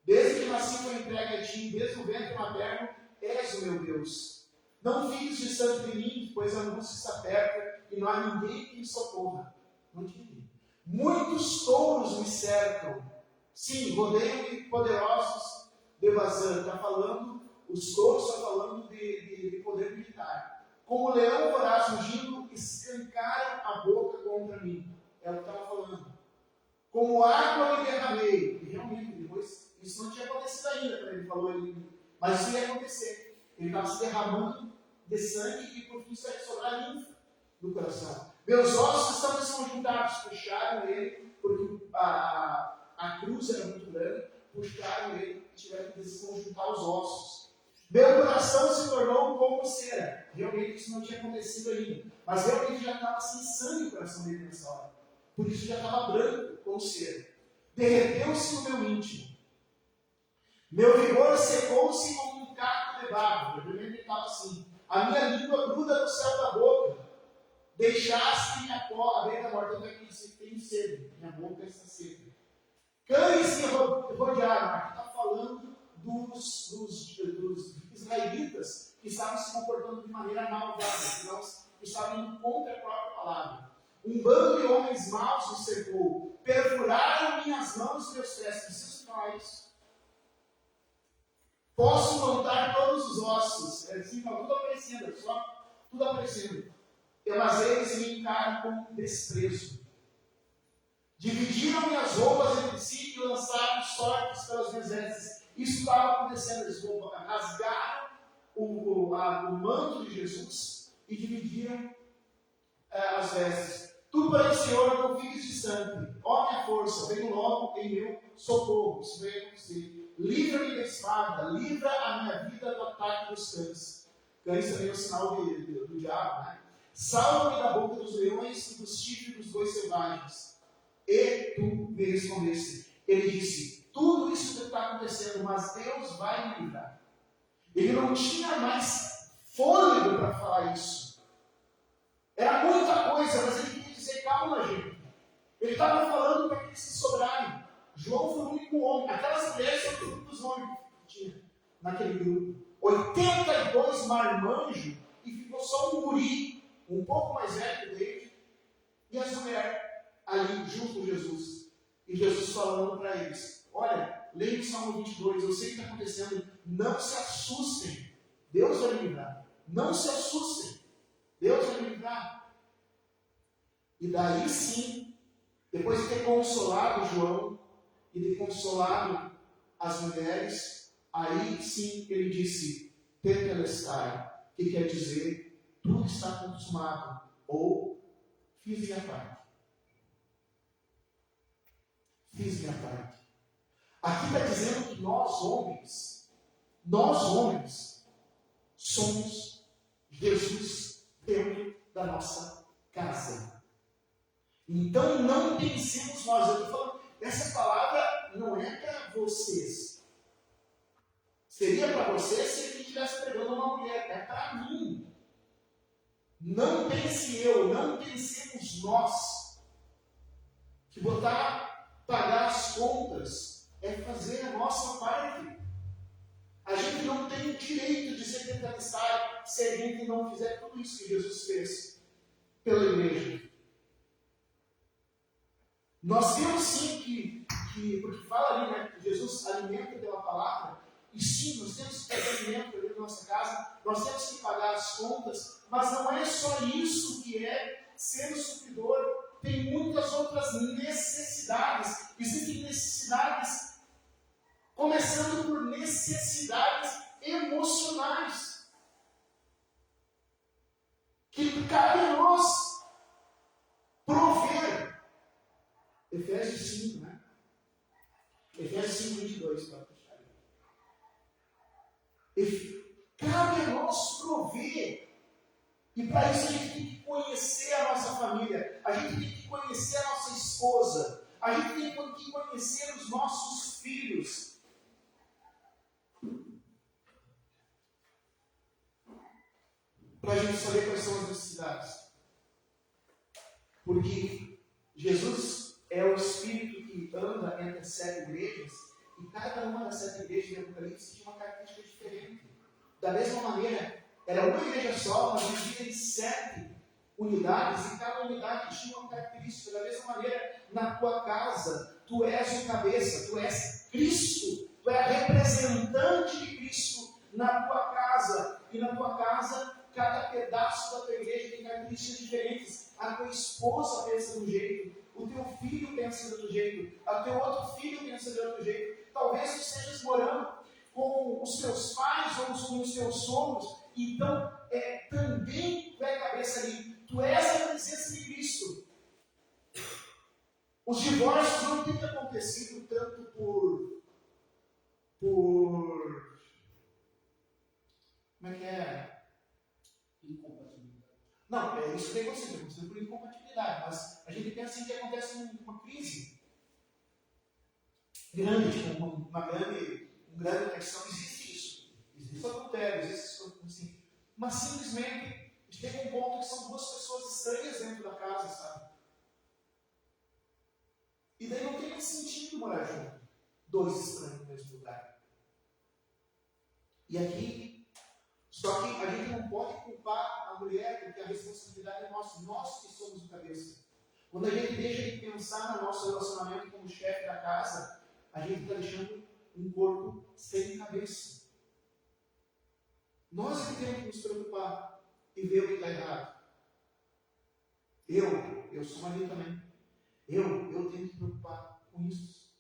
Desde que nasci foi entregue a ti, desde o ventre materno, és o meu Deus. Não fiques distante de mim, pois a angústia está perto e não há ninguém que me socorra. Não tinha. Muitos touros me cercam. Sim, rodeiam-me poderosos de Bazã. Está falando, os touros estão falando de poder militar. Como leão voraz rugindo, escancaram a boca contra mim. É o que estava falando. Como água me derramei. E realmente, depois, isso não tinha acontecido ainda, quando ele falou ali. Mas isso ia acontecer. Ele estava se derramando de sangue e por fim isso ia sobrar linfa no coração. Meus ossos estão desconjuntados. Puxaram ele, porque a cruz era muito grande. Puxaram ele e tiveram que desconjuntar os ossos. Meu coração se tornou como cera. Realmente isso não tinha acontecido ainda. Mas realmente já estava sem sangue o coração dele nessa hora. Por isso já estava branco, como cera. Derreteu-se no meu íntimo. Meu vigor secou-se como um caco de barro. Primeiro ele estava assim. A minha língua gruda no céu da boca. Deixaste-me à beira da morte. Eu disse: tenho sede. Minha boca está seca. Cães me rodearam. Aqui está falando dos israelitas que estavam se comportando de maneira malvada, que estavam indo contra a própria palavra. Um bando de homens maus me cercou, perfuraram minhas mãos e meus pés. Preciso falar isso. Posso contar todos os ossos. Assim, tudo aparecendo, só tudo aparecendo. Mas eles me encaram com desprezo. Dividiram minhas roupas entre si e lançaram sortes pelas minhas vestes. Isso estava acontecendo. Eles rasgaram o manto de Jesus e dividiram as vestes. Tu, porém, Senhor, não fiques distante. Ó minha força, vem logo em meu socorro. Isso vai acontecer. Livra-me da espada, livra a minha vida do ataque dos cães. Cães também é o sinal do diabo, né? Salva-me da boca dos leões e dos chifres dos bois selvagens. E tu me respondeste. Ele disse, tudo isso que está acontecendo, mas Deus vai me livrar. Ele não tinha mais fôlego para falar isso. Era muita coisa, mas ele queria dizer, calma, gente. Ele estava falando para aqueles que sobrarem. João foi o único homem. Aquelas mulheres são os únicos homens que tinha naquele grupo. 82 marmanjos e ficou só um guri, um pouco mais velho dele, e as mulheres ali junto com Jesus. E Jesus falando para eles, olha, leia o Salmo 22, eu sei o que está acontecendo, não se assustem, Deus vai me livrar. Não se assustem, Deus vai me livrar. E daí sim, depois de ter consolado João e de consolado as mulheres, aí sim ele disse, tetelestai, que quer dizer, tudo está consumado, ou fiz minha parte. Fiz minha parte. Aqui está dizendo que nós homens, somos Jesus dentro da nossa casa. Então não pensemos nós. Eu estou falando, essa palavra não é para vocês. Seria para vocês se ele estivesse pregando uma mulher. É para mim. Não pense eu, não pensemos nós. Que pagar as contas é fazer a nossa parte. A gente não tem o direito de ser tetelestai se a gente não fizer tudo isso que Jesus fez pela igreja. Nós temos sim porque fala ali, né, que Jesus alimenta pela palavra, e sim, nós temos que fazer alimento dentro da nossa casa, nós temos que pagar as contas, mas não é só isso que é ser o supridor. Tem muitas outras necessidades. Existem necessidades, começando por necessidades emocionais, que cabe a nós prover. Efésios 5, né? Efésios 5, 22, para puxar aí. Cabe a nós prover. E para isso a gente tem que conhecer a nossa família, a gente tem que conhecer a nossa esposa, a gente tem que conhecer os nossos filhos. Para a gente saber quais são as necessidades. Porque Jesus é o Espírito que anda entre as 7 igrejas, e cada uma das 7 igrejas de Apocalipse tinha uma característica diferente. Da mesma maneira, era uma igreja só, mas dividida em 7 unidades, e cada unidade tinha uma característica. Da mesma maneira, na tua casa, tu és o cabeça, tu és Cristo, tu és representante de Cristo na tua casa, e na tua casa, cada pedaço da tua igreja tem características diferentes. A tua esposa pensa de um jeito, o teu filho pensa de outro jeito, o teu outro filho pensa de outro jeito. Talvez tu estejas morando com os teus pais ou com os teus sogros, então também tu é cabeça ali, tu és a presença de Cristo. Os divórcios não têm acontecido tanto por como é que é? Incompatibilidade. Não, isso tem acontecido por incompatibilidade, mas a gente pensa assim que acontece uma crise grande, um grande questão, existe isso. Existe adultério, existe isso assim. Mas simplesmente chega um ponto que são 2 pessoas estranhas dentro da casa, sabe? E daí não tem mais sentido morar junto. 2 estranhos no mesmo lugar. E aqui, só que a gente não pode culpar a mulher, porque a responsabilidade é nossa, nós que somos o cabeça. Quando a gente deixa de pensar no nosso relacionamento como chefe da casa, a gente está deixando um corpo sem cabeça. Nós que temos que nos preocupar e ver o que está errado. Eu sou marido também. Eu tenho que me preocupar com isso.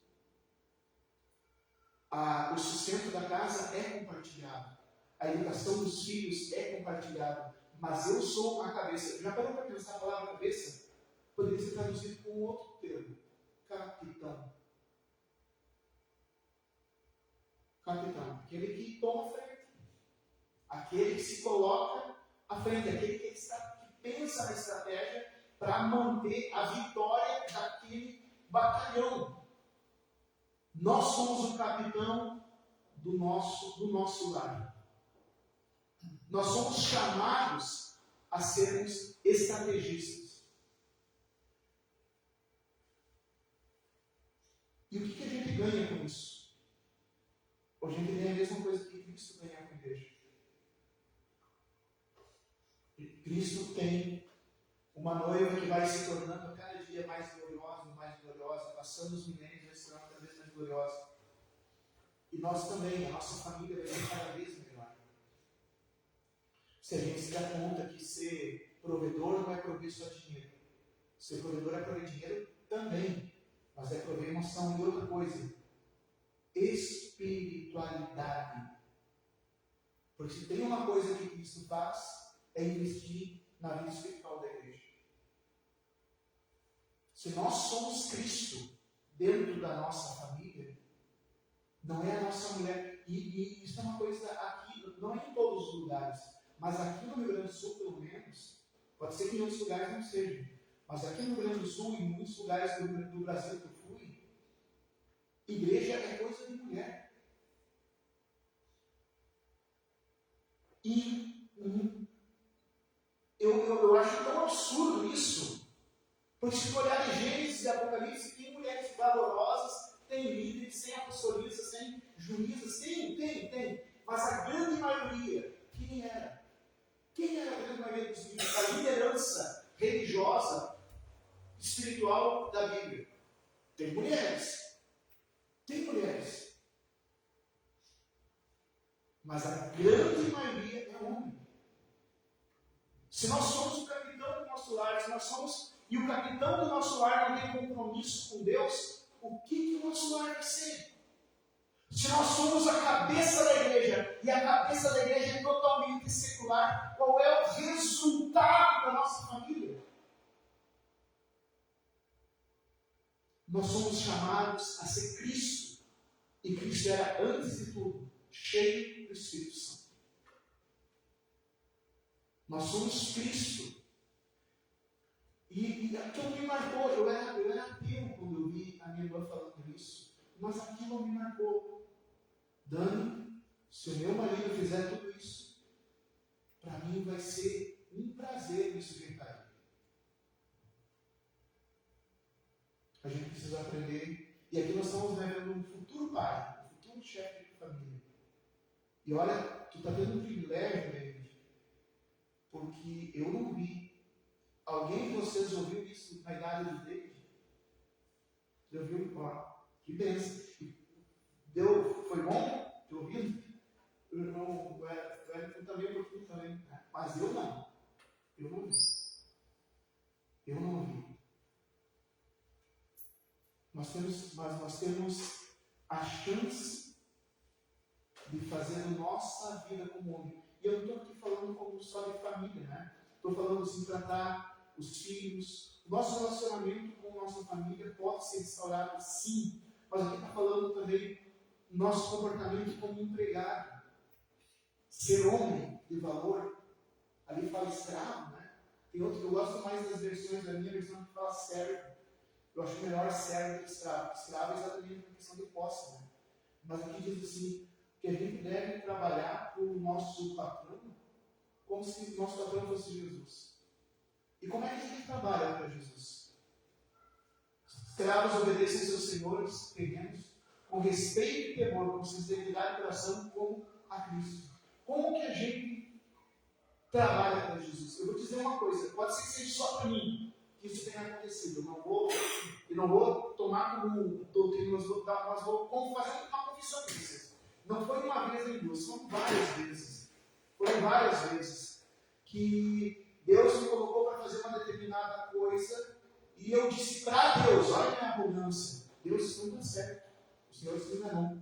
O sustento da casa é compartilhado. A educação dos filhos é compartilhada. Mas eu sou a cabeça. Já parou para pensar a palavra cabeça? poderia ser traduzido com outro termo: capitão. Capitão, aquele que toma frente, aquele que se coloca à frente, aquele que pensa na estratégia para manter a vitória daquele batalhão. Nós somos o capitão do nosso lar. Nós somos chamados a sermos estrategistas. E o que a gente ganha com isso? A gente ganha a mesma coisa que Cristo ganha com a igreja. Cristo tem uma noiva que vai se tornando cada dia mais gloriosa, passando os milênios, vai se tornando cada vez mais gloriosa. E nós também, a nossa família vai ser cada vez melhor. Se a gente se dá conta que ser provedor não é prover só dinheiro. Ser provedor é prover dinheiro também, mas é prover emoção e outra coisa: espiritualidade. Porque se tem uma coisa que Cristo faz, é investir na vida espiritual da igreja. Se nós somos Cristo dentro da nossa família, não é a nossa mulher. E isso é uma coisa aqui, não é em todos os lugares, mas aqui no Rio Grande do Sul, pelo menos, pode ser que em outros lugares não seja, mas aqui no Rio Grande do Sul e em muitos lugares do Brasil que eu fui, igreja é coisa de mulher. E eu acho tão absurdo isso, porque se for olhar em Gênesis e Apocalipse, tem mulheres valorosas, tem líderes, tem apostolistas, tem juízas, tem, mas a grande maioria, quem era? Quem era a grande maioria dos líderes? A liderança religiosa, espiritual da Bíblia. Tem mulheres, mas a grande maioria é homem. Se nós somos o capitão do nosso lar, e o capitão do nosso lar não tem compromisso com Deus, o que o nosso lar vai ser? Se nós somos a cabeça da igreja, e a cabeça da igreja é totalmente secular, qual é o resultado da nossa família? Nós somos chamados a ser Cristo, e Cristo era, antes de tudo, cheio do Espírito Santo. Nós somos Cristo. E aquilo me marcou. Eu era ateu quando eu vi a minha irmã falando isso. Mas aquilo me marcou. Dani, se o meu marido fizer tudo isso, para mim vai ser um prazer me sujeitar a ele. A gente precisa aprender. E aqui nós estamos vendo um futuro pai, um futuro chefe de família. E olha, tu está tendo um privilégio, David, porque eu não vi. Alguém de vocês ouviu isso na idade de David? Já ouviu? Ó, que bênção. Foi bom? Te ouvindo? O irmão Wellington também, porque também. Mas eu não. Eu não vi. Nós temos a chance de fazer a nossa vida como homem. E eu não estou aqui falando como só de família, né? Estou falando assim, tratar os filhos. Nosso relacionamento com a nossa família pode ser restaurado, sim. Mas aqui está falando também do nosso comportamento como empregado. Ser homem de valor. Ali fala escravo, né? Tem outro que eu gosto mais das versões, da minha versão que fala servo. Eu acho melhor servo do que escravo. Escravo é exatamente uma questão de posse, né? Mas aqui diz assim, que a gente deve trabalhar para o nosso patrão como se nosso patrão fosse Jesus. E como é que a gente trabalha para Jesus? Escravos obedecem seus senhores terrenos com respeito e temor, com sinceridade de coração, como a Cristo. Como que a gente trabalha para Jesus? Eu vou dizer uma coisa, pode ser que seja só para mim que isso tenha acontecido. Eu não vou tomar como doutrina, mas vou fazer uma confissão para vocês. Não foi uma vez nem duas, foram várias vezes. Foram várias vezes que Deus me colocou para fazer uma determinada coisa e eu disse para Deus, olha a minha arrogância, Deus, isso não está certo, o Senhor se enganou.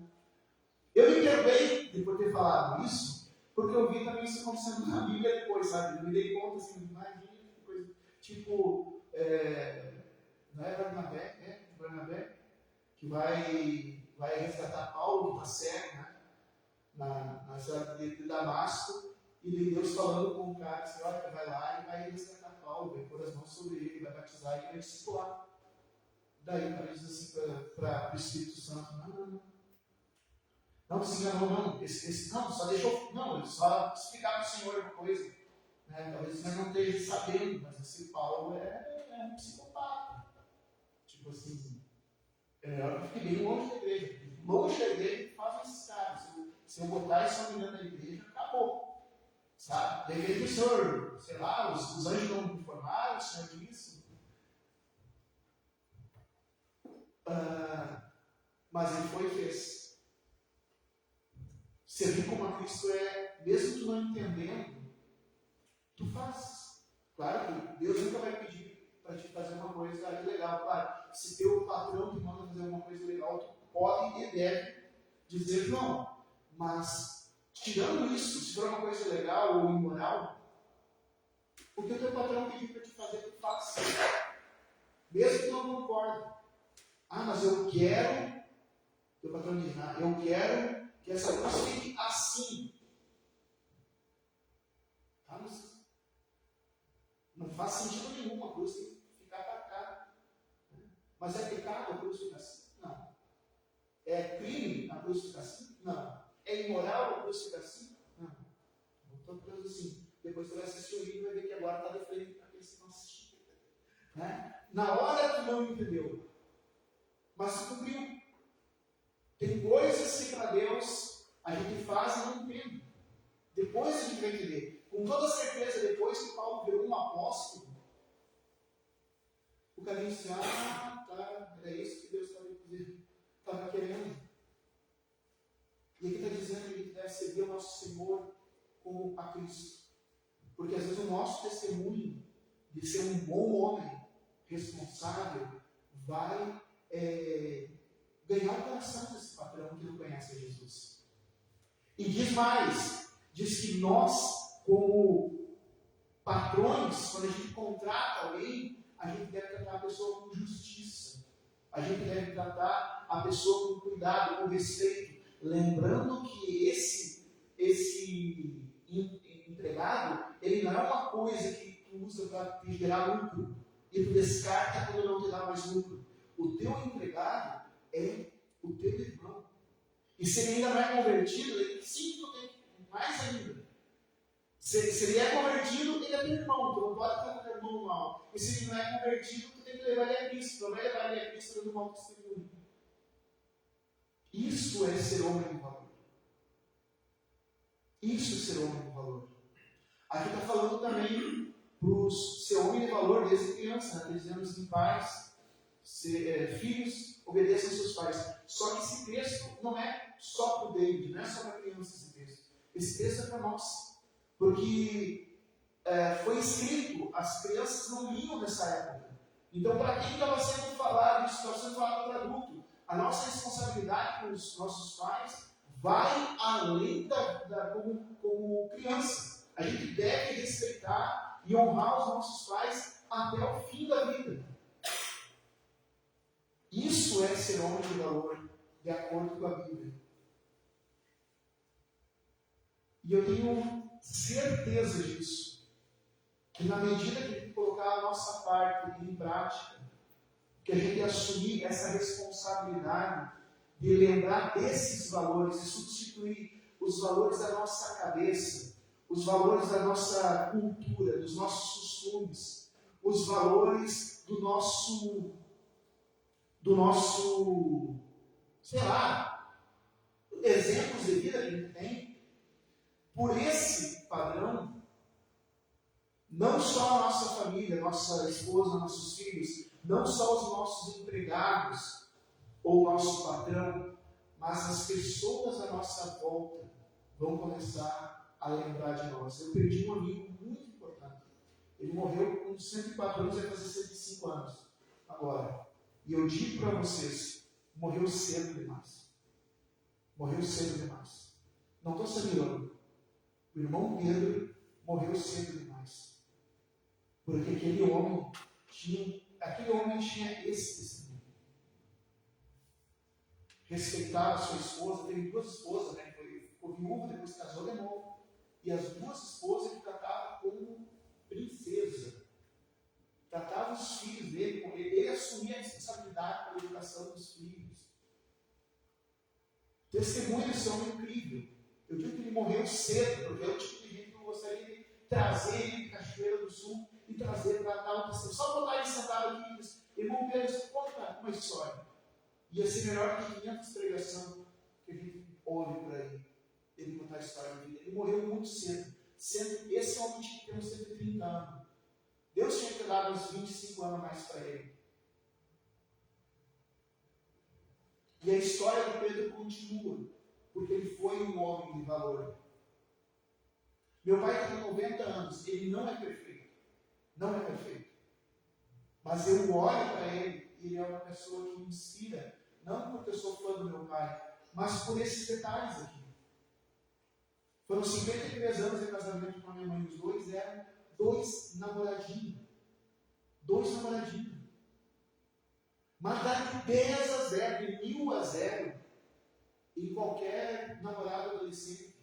Eu me perdoei de por ter falado isso, porque eu vi também isso acontecendo na Bíblia depois, sabe? Eu me dei conta assim, imagina que coisa, tipo, não é Barnabé, que vai resgatar Paulo, que está cego, né? Na cidade de Damasco, e Deus falando com o cara, assim, olha, vai lá e vai resgatar Paulo, vai pôr as mãos sobre ele, vai batizar e vai discipular. Daí o cara diz assim para o Espírito Santo, não se enganou, não, não, só deixou, não, ele só explicar para o Senhor uma coisa, né? Talvez você não esteja sabendo, mas esse Paulo é um psicopata, tipo assim, é melhor que fique bem longe da igreja que fazem esses caras, se eu botar essa menina na igreja, acabou, sabe? De repente o Senhor, sei lá, os anjos não me informaram, o Senhor disse, mas ele foi e fez. Servir como a Cristo mesmo tu não entendendo, tu faz. Claro que Deus nunca vai pedir para te fazer uma coisa legal. Claro, se teu patrão te manda fazer uma coisa legal, tu pode e deve dizer não. Mas, tirando isso, se for uma coisa legal ou imoral, o que o teu patrão pedir para te fazer, tu faz. Mesmo que tu não concorde. Mas eu quero, teu patrão diz, eu quero que essa luz fique assim. Mas não faz sentido nenhum a cruz tem que ficar para cá. Mas é pecado a cruz ficar assim? Não. É crime a cruz ficar assim? Não. É imoral a cruz ficar assim? Não. Então, coisa assim. Depois você vai assistir o vídeo e vai ver que agora está de frente para aqueles que estão assistindo. Na hora tu não entendeu, mas se cumpriu. Tem coisas que para Deus a gente faz e não entende. Depois a gente vai entender. Com toda certeza, depois que Paulo virou um apóstolo, o cara disse, tá, era isso que Deus estava querendo. E aqui está dizendo que a gente deve servir o nosso Senhor como a Cristo. Porque às vezes o nosso testemunho de ser um bom homem, responsável, vai ganhar o coração desse patrão que não conhece Jesus. E diz mais, diz que nós, como patrões, quando a gente contrata alguém, a gente deve tratar a pessoa com justiça. A gente deve tratar a pessoa com cuidado, com respeito. Lembrando que esse empregado, ele não é uma coisa que tu usa para te gerar lucro e tu descarta quando não te dá mais lucro. O teu empregado é o teu irmão. E se ele ainda não é convertido, ele sim, tu tem mais ainda. Se ele é convertido, ele é teu irmão. Tu não pode ficar com teu irmão mal. E se ele não é convertido, tu tem que levar ele a Cristo. Tu não vai levar ele a Cristo do mal testemunho. Isso é ser homem de valor. Isso é ser homem de valor. Aqui está falando também para ser homem de valor desde criança, né? Dizendo assim, pais, filhos, obedeçam seus pais. Só que esse texto não é só para o David, não é só para criança esse texto. Esse texto é para nós. Porque foi escrito, as crianças não liam nessa época. Então, para quem estava sendo falado, isso estava sendo falado para adulto, a nossa responsabilidade com os nossos pais vai além como criança. A gente deve respeitar e honrar os nossos pais até o fim da vida. Isso é ser homem de valor, de acordo com a Bíblia. E eu tenho certeza disso, que na medida que a gente colocar a nossa parte em prática, que a gente assumir essa responsabilidade de lembrar desses valores e substituir os valores da nossa cabeça, os valores da nossa cultura, dos nossos costumes, os valores do nosso, sei lá, exemplos de vida que a gente tem, por esse padrão, não só a nossa família, nossa esposa, nossos filhos, não só os nossos empregados ou o nosso patrão, mas as pessoas à nossa volta vão começar a lembrar de nós. Eu perdi um amigo muito importante. Ele morreu com 104 anos, vai fazer 105 anos agora. E eu digo para vocês, morreu cedo demais. Morreu cedo demais. Não estou sendo irônico. O irmão Pedro morreu cedo demais. Porque aquele homem aquele homem tinha esse testemunho. Respeitava sua esposa, teve duas esposas, né? Ficou viúvo, depois casou de novo. E as duas esposas ele tratava como princesa. Tratava os filhos dele, ele assumia a responsabilidade pela educação dos filhos. Testemunho desse homem incrível. Eu digo que ele morreu cedo, porque é o tipo de gente que eu gostaria de trazer ele de Cachoeira do Sul e trazer para dar um testemunho. Só botar ele sentado aqui e dizer, irmão Pedro, conta uma história. Ia ser melhor que 500 pregações que a gente ouve por aí. Ele contar a história da vida. Ele morreu muito cedo. Esse homem tinha que ter uns 130 anos. Deus tinha que ter dado uns 25 anos a mais para ele. E a história do Pedro continua, porque ele foi um homem de valor. Meu pai tem 90 anos, ele não é perfeito. Não é perfeito. Mas eu olho para ele e ele é uma pessoa que me inspira, não porque eu sou fã do meu pai, mas por esses detalhes aqui. Foram 53 anos de casamento com a minha mãe, os dois eram dois namoradinhos. Mas dá de 10 a 0, de 1000 a 0 em qualquer namorado adolescente.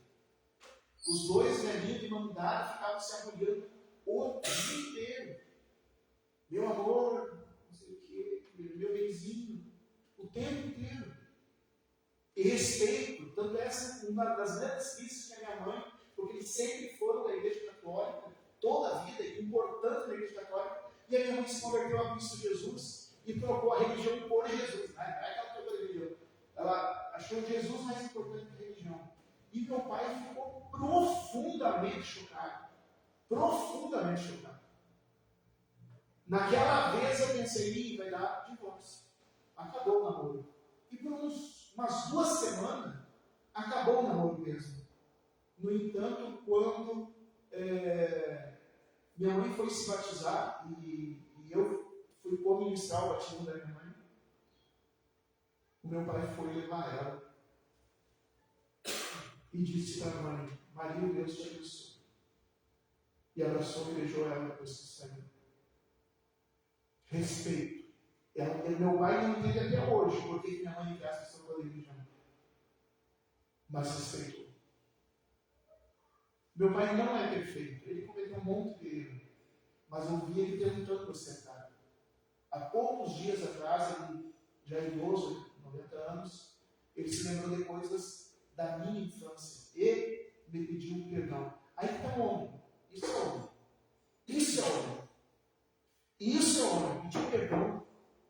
Os dois velhinhos de uma idade ficavam se apoiando o dia inteiro. Meu amor, não sei o que, meu benzinho, o tempo inteiro. E respeito, tanto essa uma das grandes críticas que a minha mãe, porque eles sempre foram da igreja católica, toda a vida, importante na igreja católica, e a minha mãe se converteu a Cristo Jesus e trocou a religião por Jesus. Não é que ela trocou a religião. Ela achou Jesus mais importante que a religião. E meu pai ficou profundamente chocado. Profundamente chocado. Naquela vez eu pensei, vai dar divórcio. Acabou o namoro. E por umas 2 semanas, acabou o namoro mesmo. No entanto, quando minha mãe foi se batizar, e eu fui co-ministrar o batismo da minha mãe, o meu pai foi levar ela e disse para a mãe, Maria, Deus te abençoe. E abraçou e beijou ela depois que saiu. Respeito. Meu pai não entende até hoje porque minha mãe me gasta essa coisa de religião. Mas respeitou. Meu pai não é perfeito. Ele cometeu um monte de erro. Mas eu vi ele tentando acertar. Há poucos dias atrás, ele já é idoso, 90 anos, ele se lembrou de coisas da minha infância. E me pediu perdão. Aí está o homem. Isso é homem. Isso é homem. Isso é homem. Pedir perdão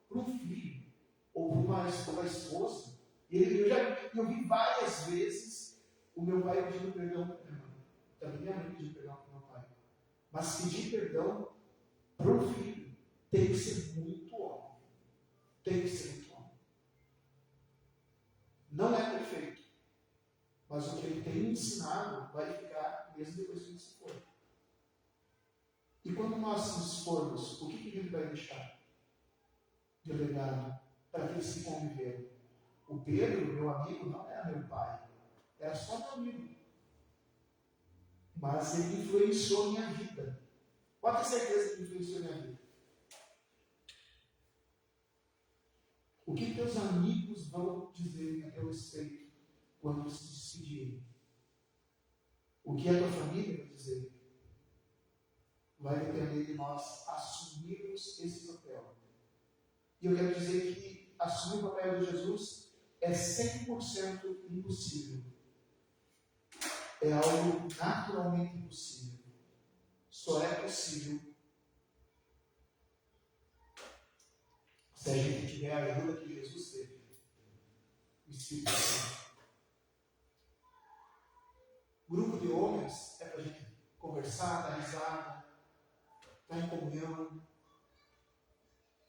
para um filho ou para uma esposa. Eu vi várias vezes o meu pai pedindo perdão para minha mãe. Também minha mãe pediu perdão para meu pai. Mas pedir perdão para um filho tem que ser muito homem. Tem que ser muito homem. Não é perfeito. Mas o que ele tem ensinado vai ficar mesmo depois que ele se for. E quando nós nos formos, o que ele vai deixar de legado para aqueles que conviveram? O Pedro, meu amigo, não era meu pai. Era só meu amigo. Mas ele influenciou minha vida. Pode ter certeza que influenciou minha vida. O que teus amigos vão dizer a teu respeito quando se despedirem? O que a tua família vai dizer? Vai depender de nós assumirmos esse papel. E eu quero dizer que assumir o papel de Jesus é 100% impossível. É algo naturalmente impossível. Só é possível se a gente tiver a ajuda que Jesus teve. O Espírito Santo. Grupo de homens é para a gente conversar, dar risada, estar em comunhão.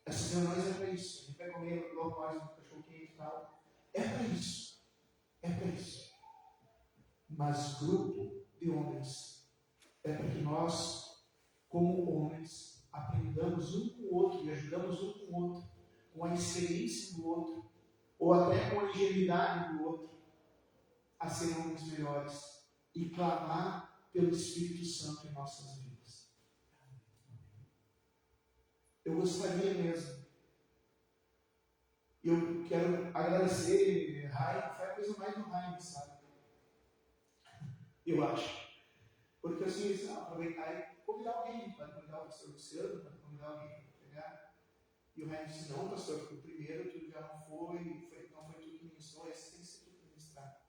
Essas reuniões é para isso. A gente vai comer logo mais um cachorro quente e tal. É para isso. É para isso. Mas grupo de homens é para que nós, como homens, aprendamos um com o outro e ajudamos um com o outro, com a experiência do outro, ou até com a ingenuidade do outro, a ser homens melhores e clamar pelo Espírito Santo em nossas vidas. eu gostaria mesmo. Eu quero agradecer, Raim, foi a coisa mais do Raim, sabe? Eu acho. Porque assim, aproveitar e convidar alguém, pode convidar o pastor Luciano, pode convidar alguém para pegar. E o Raim disse, não, pastor, porque o primeiro tu já não foi não foi tu que ministrou, esse tem que ser tu que ministrar.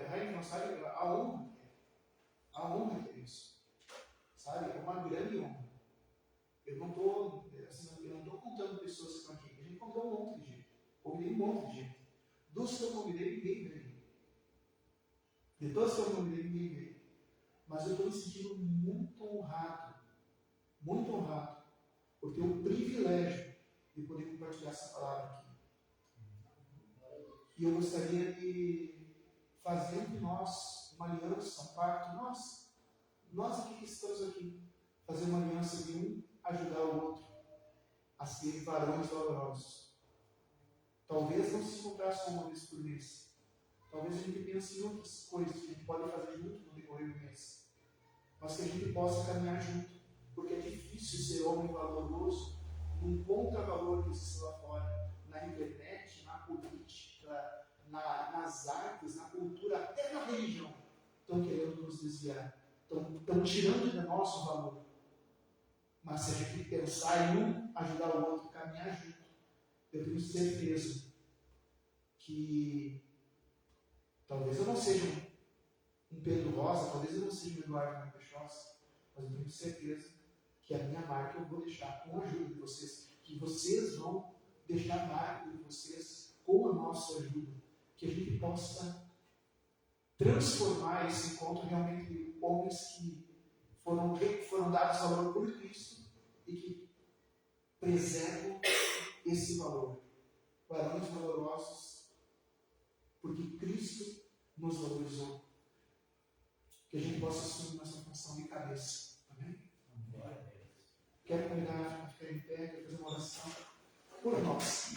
Raim, não sabe a honra que é. A honra que é isso. Sabe? É uma grande honra. Eu não estou contando pessoas que estão aqui. A gente convidou um monte de gente. Convidei um monte de gente. Dos que eu convidei, ninguém veio. De todos que eu convidei, ninguém veio. Mas eu estou me sentindo muito honrado por ter o privilégio de poder compartilhar essa palavra aqui. E eu gostaria de fazer entre nós uma aliança, um pacto, nós aqui que estamos aqui, fazer uma aliança de um ajudar o outro a ser varões valorosos. Talvez não se encontrasse uma vez por mês. Talvez a gente pense em outras coisas que a gente pode fazer junto no decorrer do mês. Mas que a gente possa caminhar junto. Porque é difícil ser homem valoroso num contravalor que existe lá fora. Na internet, na política, nas artes, na cultura, até na religião. Estão querendo nos desviar. Estão tirando de nós o valor. Mas se a gente pensar em um ajudar o outro, caminhar junto, eu tenho certeza que talvez eu não seja um Pedro Rosa, talvez eu não seja um Eduardo Marquechosa, mas eu tenho certeza que a minha marca eu vou deixar com a ajuda de vocês, que vocês vão deixar a marca de vocês com a nossa ajuda, que a gente possa transformar esse encontro realmente em homens que foram dados valor por Cristo e que preservam esse valor. Varões valorosos, porque Cristo nos valorizou. Que a gente possa assumir nossa função de cabeça. Amém? Quero convidar a ficar em pé, quero fazer uma oração por nós.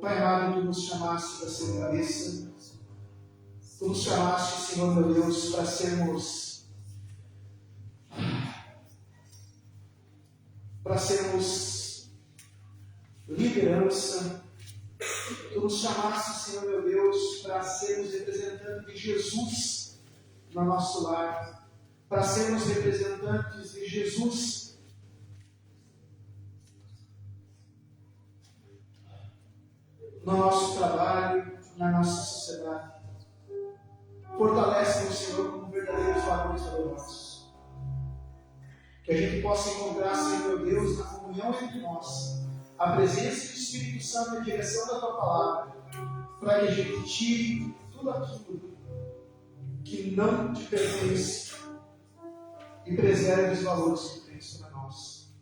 Pai amado, tu nos chamaste para ser cabeça. Tu nos chamaste, Senhor meu Deus, para sermos liderança. Tu nos chamaste, Senhor meu Deus, para sermos representantes de Jesus no nosso lar, para sermos representantes de Jesus no nosso trabalho, na nossa sociedade. Fortalece-nos, Senhor, como verdadeiros varões valorosos. Que a gente possa encontrar, Senhor meu Deus, na comunhão entre nós, a presença do Espírito Santo e a direção da Tua Palavra, para que a gente tire tudo aquilo que não te pertence e preserve os valores que tens para nós.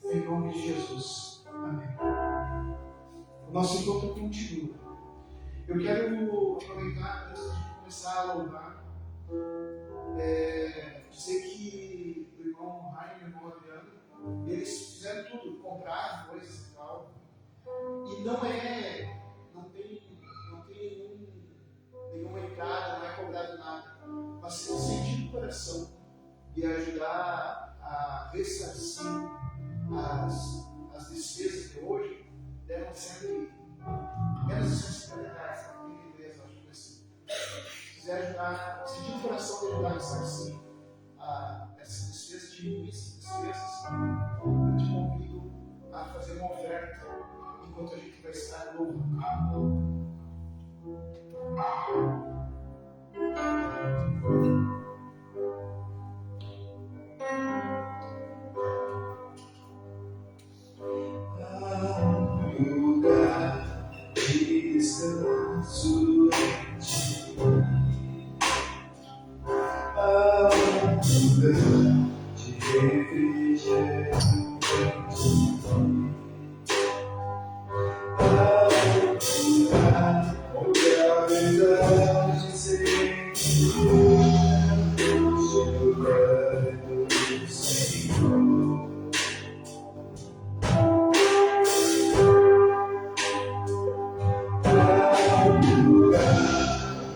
Em nome de Jesus. Amém. O nosso encontro continua. Eu quero aproveitar, antes de começar a louvar, dizer que o irmão Raim e o irmão Adriano, eles fizeram tudo, compraram coisas e tal, e não tem nenhuma entrada, não é cobrado nada, mas se você sentir no coração e ajudar a ressarcir as despesas de hoje, deram sempre menos de 150 reais, na igreja, acho que assim. Se quiser ajudar, sentir no coração de ajudar a ressarcir essas despesas, diminuir essas despesas, eu te convido a fazer uma oferta enquanto a gente vai estar louvando. Lugar de descanso em ti, lugar de refrigério em ti, lugar onde a verdade se encontra, lugar do Senhor. Lugar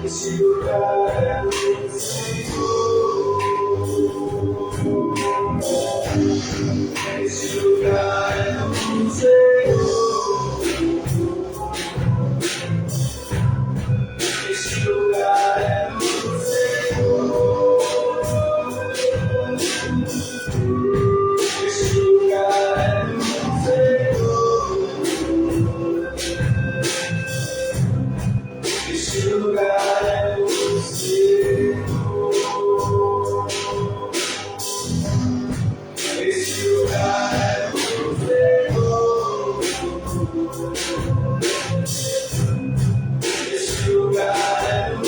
esse lugar é do Senhor. Esse lugar é do Senhor. Esse lugar é do Senhor. Esse lugar é do Senhor. Esse lugar é do Senhor. Esse lugar é do Senhor. Esse lugar é do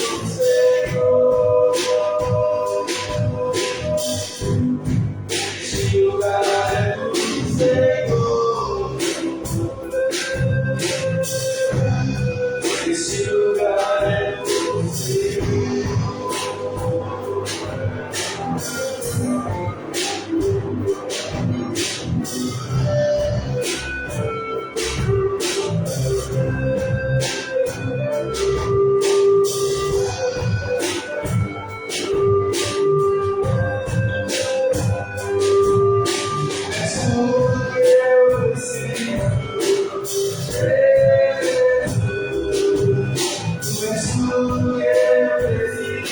Senhor. Esse lugar é do Senhor. Esse lugar é do Senhor. És tudo que eu preciso. Tu és tudo que eu preciso.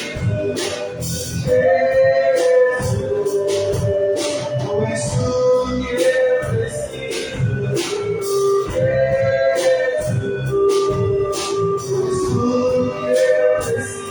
Jesus. Tu és tudo que eu preciso. Jesus. Tu és tudo que eu preciso.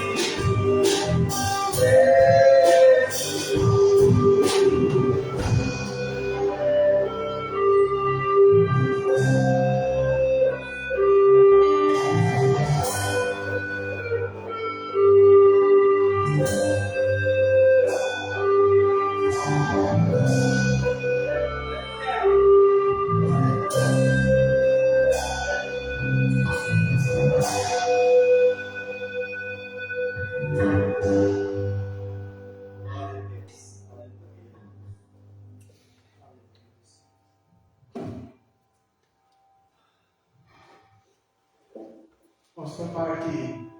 Vamos para a parte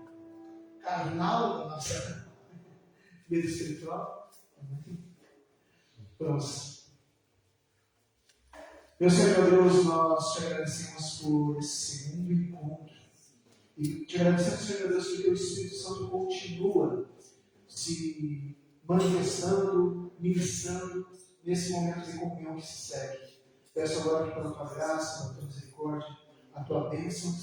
carnal da nossa vida espiritual. Vamos. Meu Senhor, meu Deus, nós te agradecemos por esse segundo encontro. E te agradecemos, Senhor, meu Deus, porque o Espírito Santo continua se manifestando, ministrando nesse momento de comunhão que se segue. Peço agora que pela tua graça, pela tua misericórdia, a tua bênção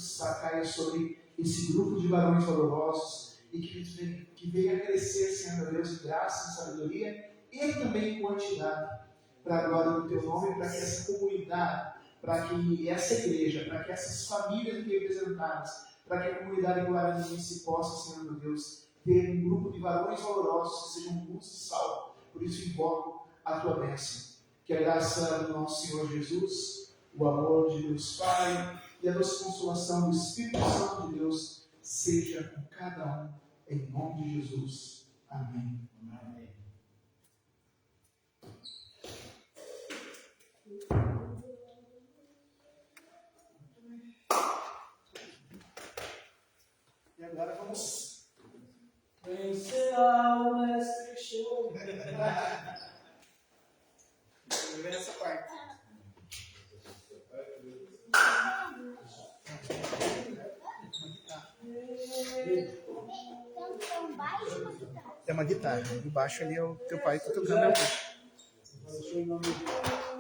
caia sobre esse grupo de varões valorosos e que venha crescer, Senhor meu Deus, em graça, em sabedoria e também em quantidade, para a glória do teu nome, para que essa comunidade, para que essa igreja, para que essas famílias aqui representadas, para que a comunidade guaraniense possa, Senhor meu Deus, ter um grupo de varões valorosos que sejam luz e sal. Por isso invoco a tua bênção. Que a graça do nosso Senhor Jesus, o amor de Deus Pai e a doce consolação do Espírito Santo de Deus seja com cada um, em nome de Jesus. Amém. Amém. E agora vamos Vencerá o mestre show. ver essa parte. É uma guitarra. E baixo ali é o teu pai que tá tocando. Deixa eu ir no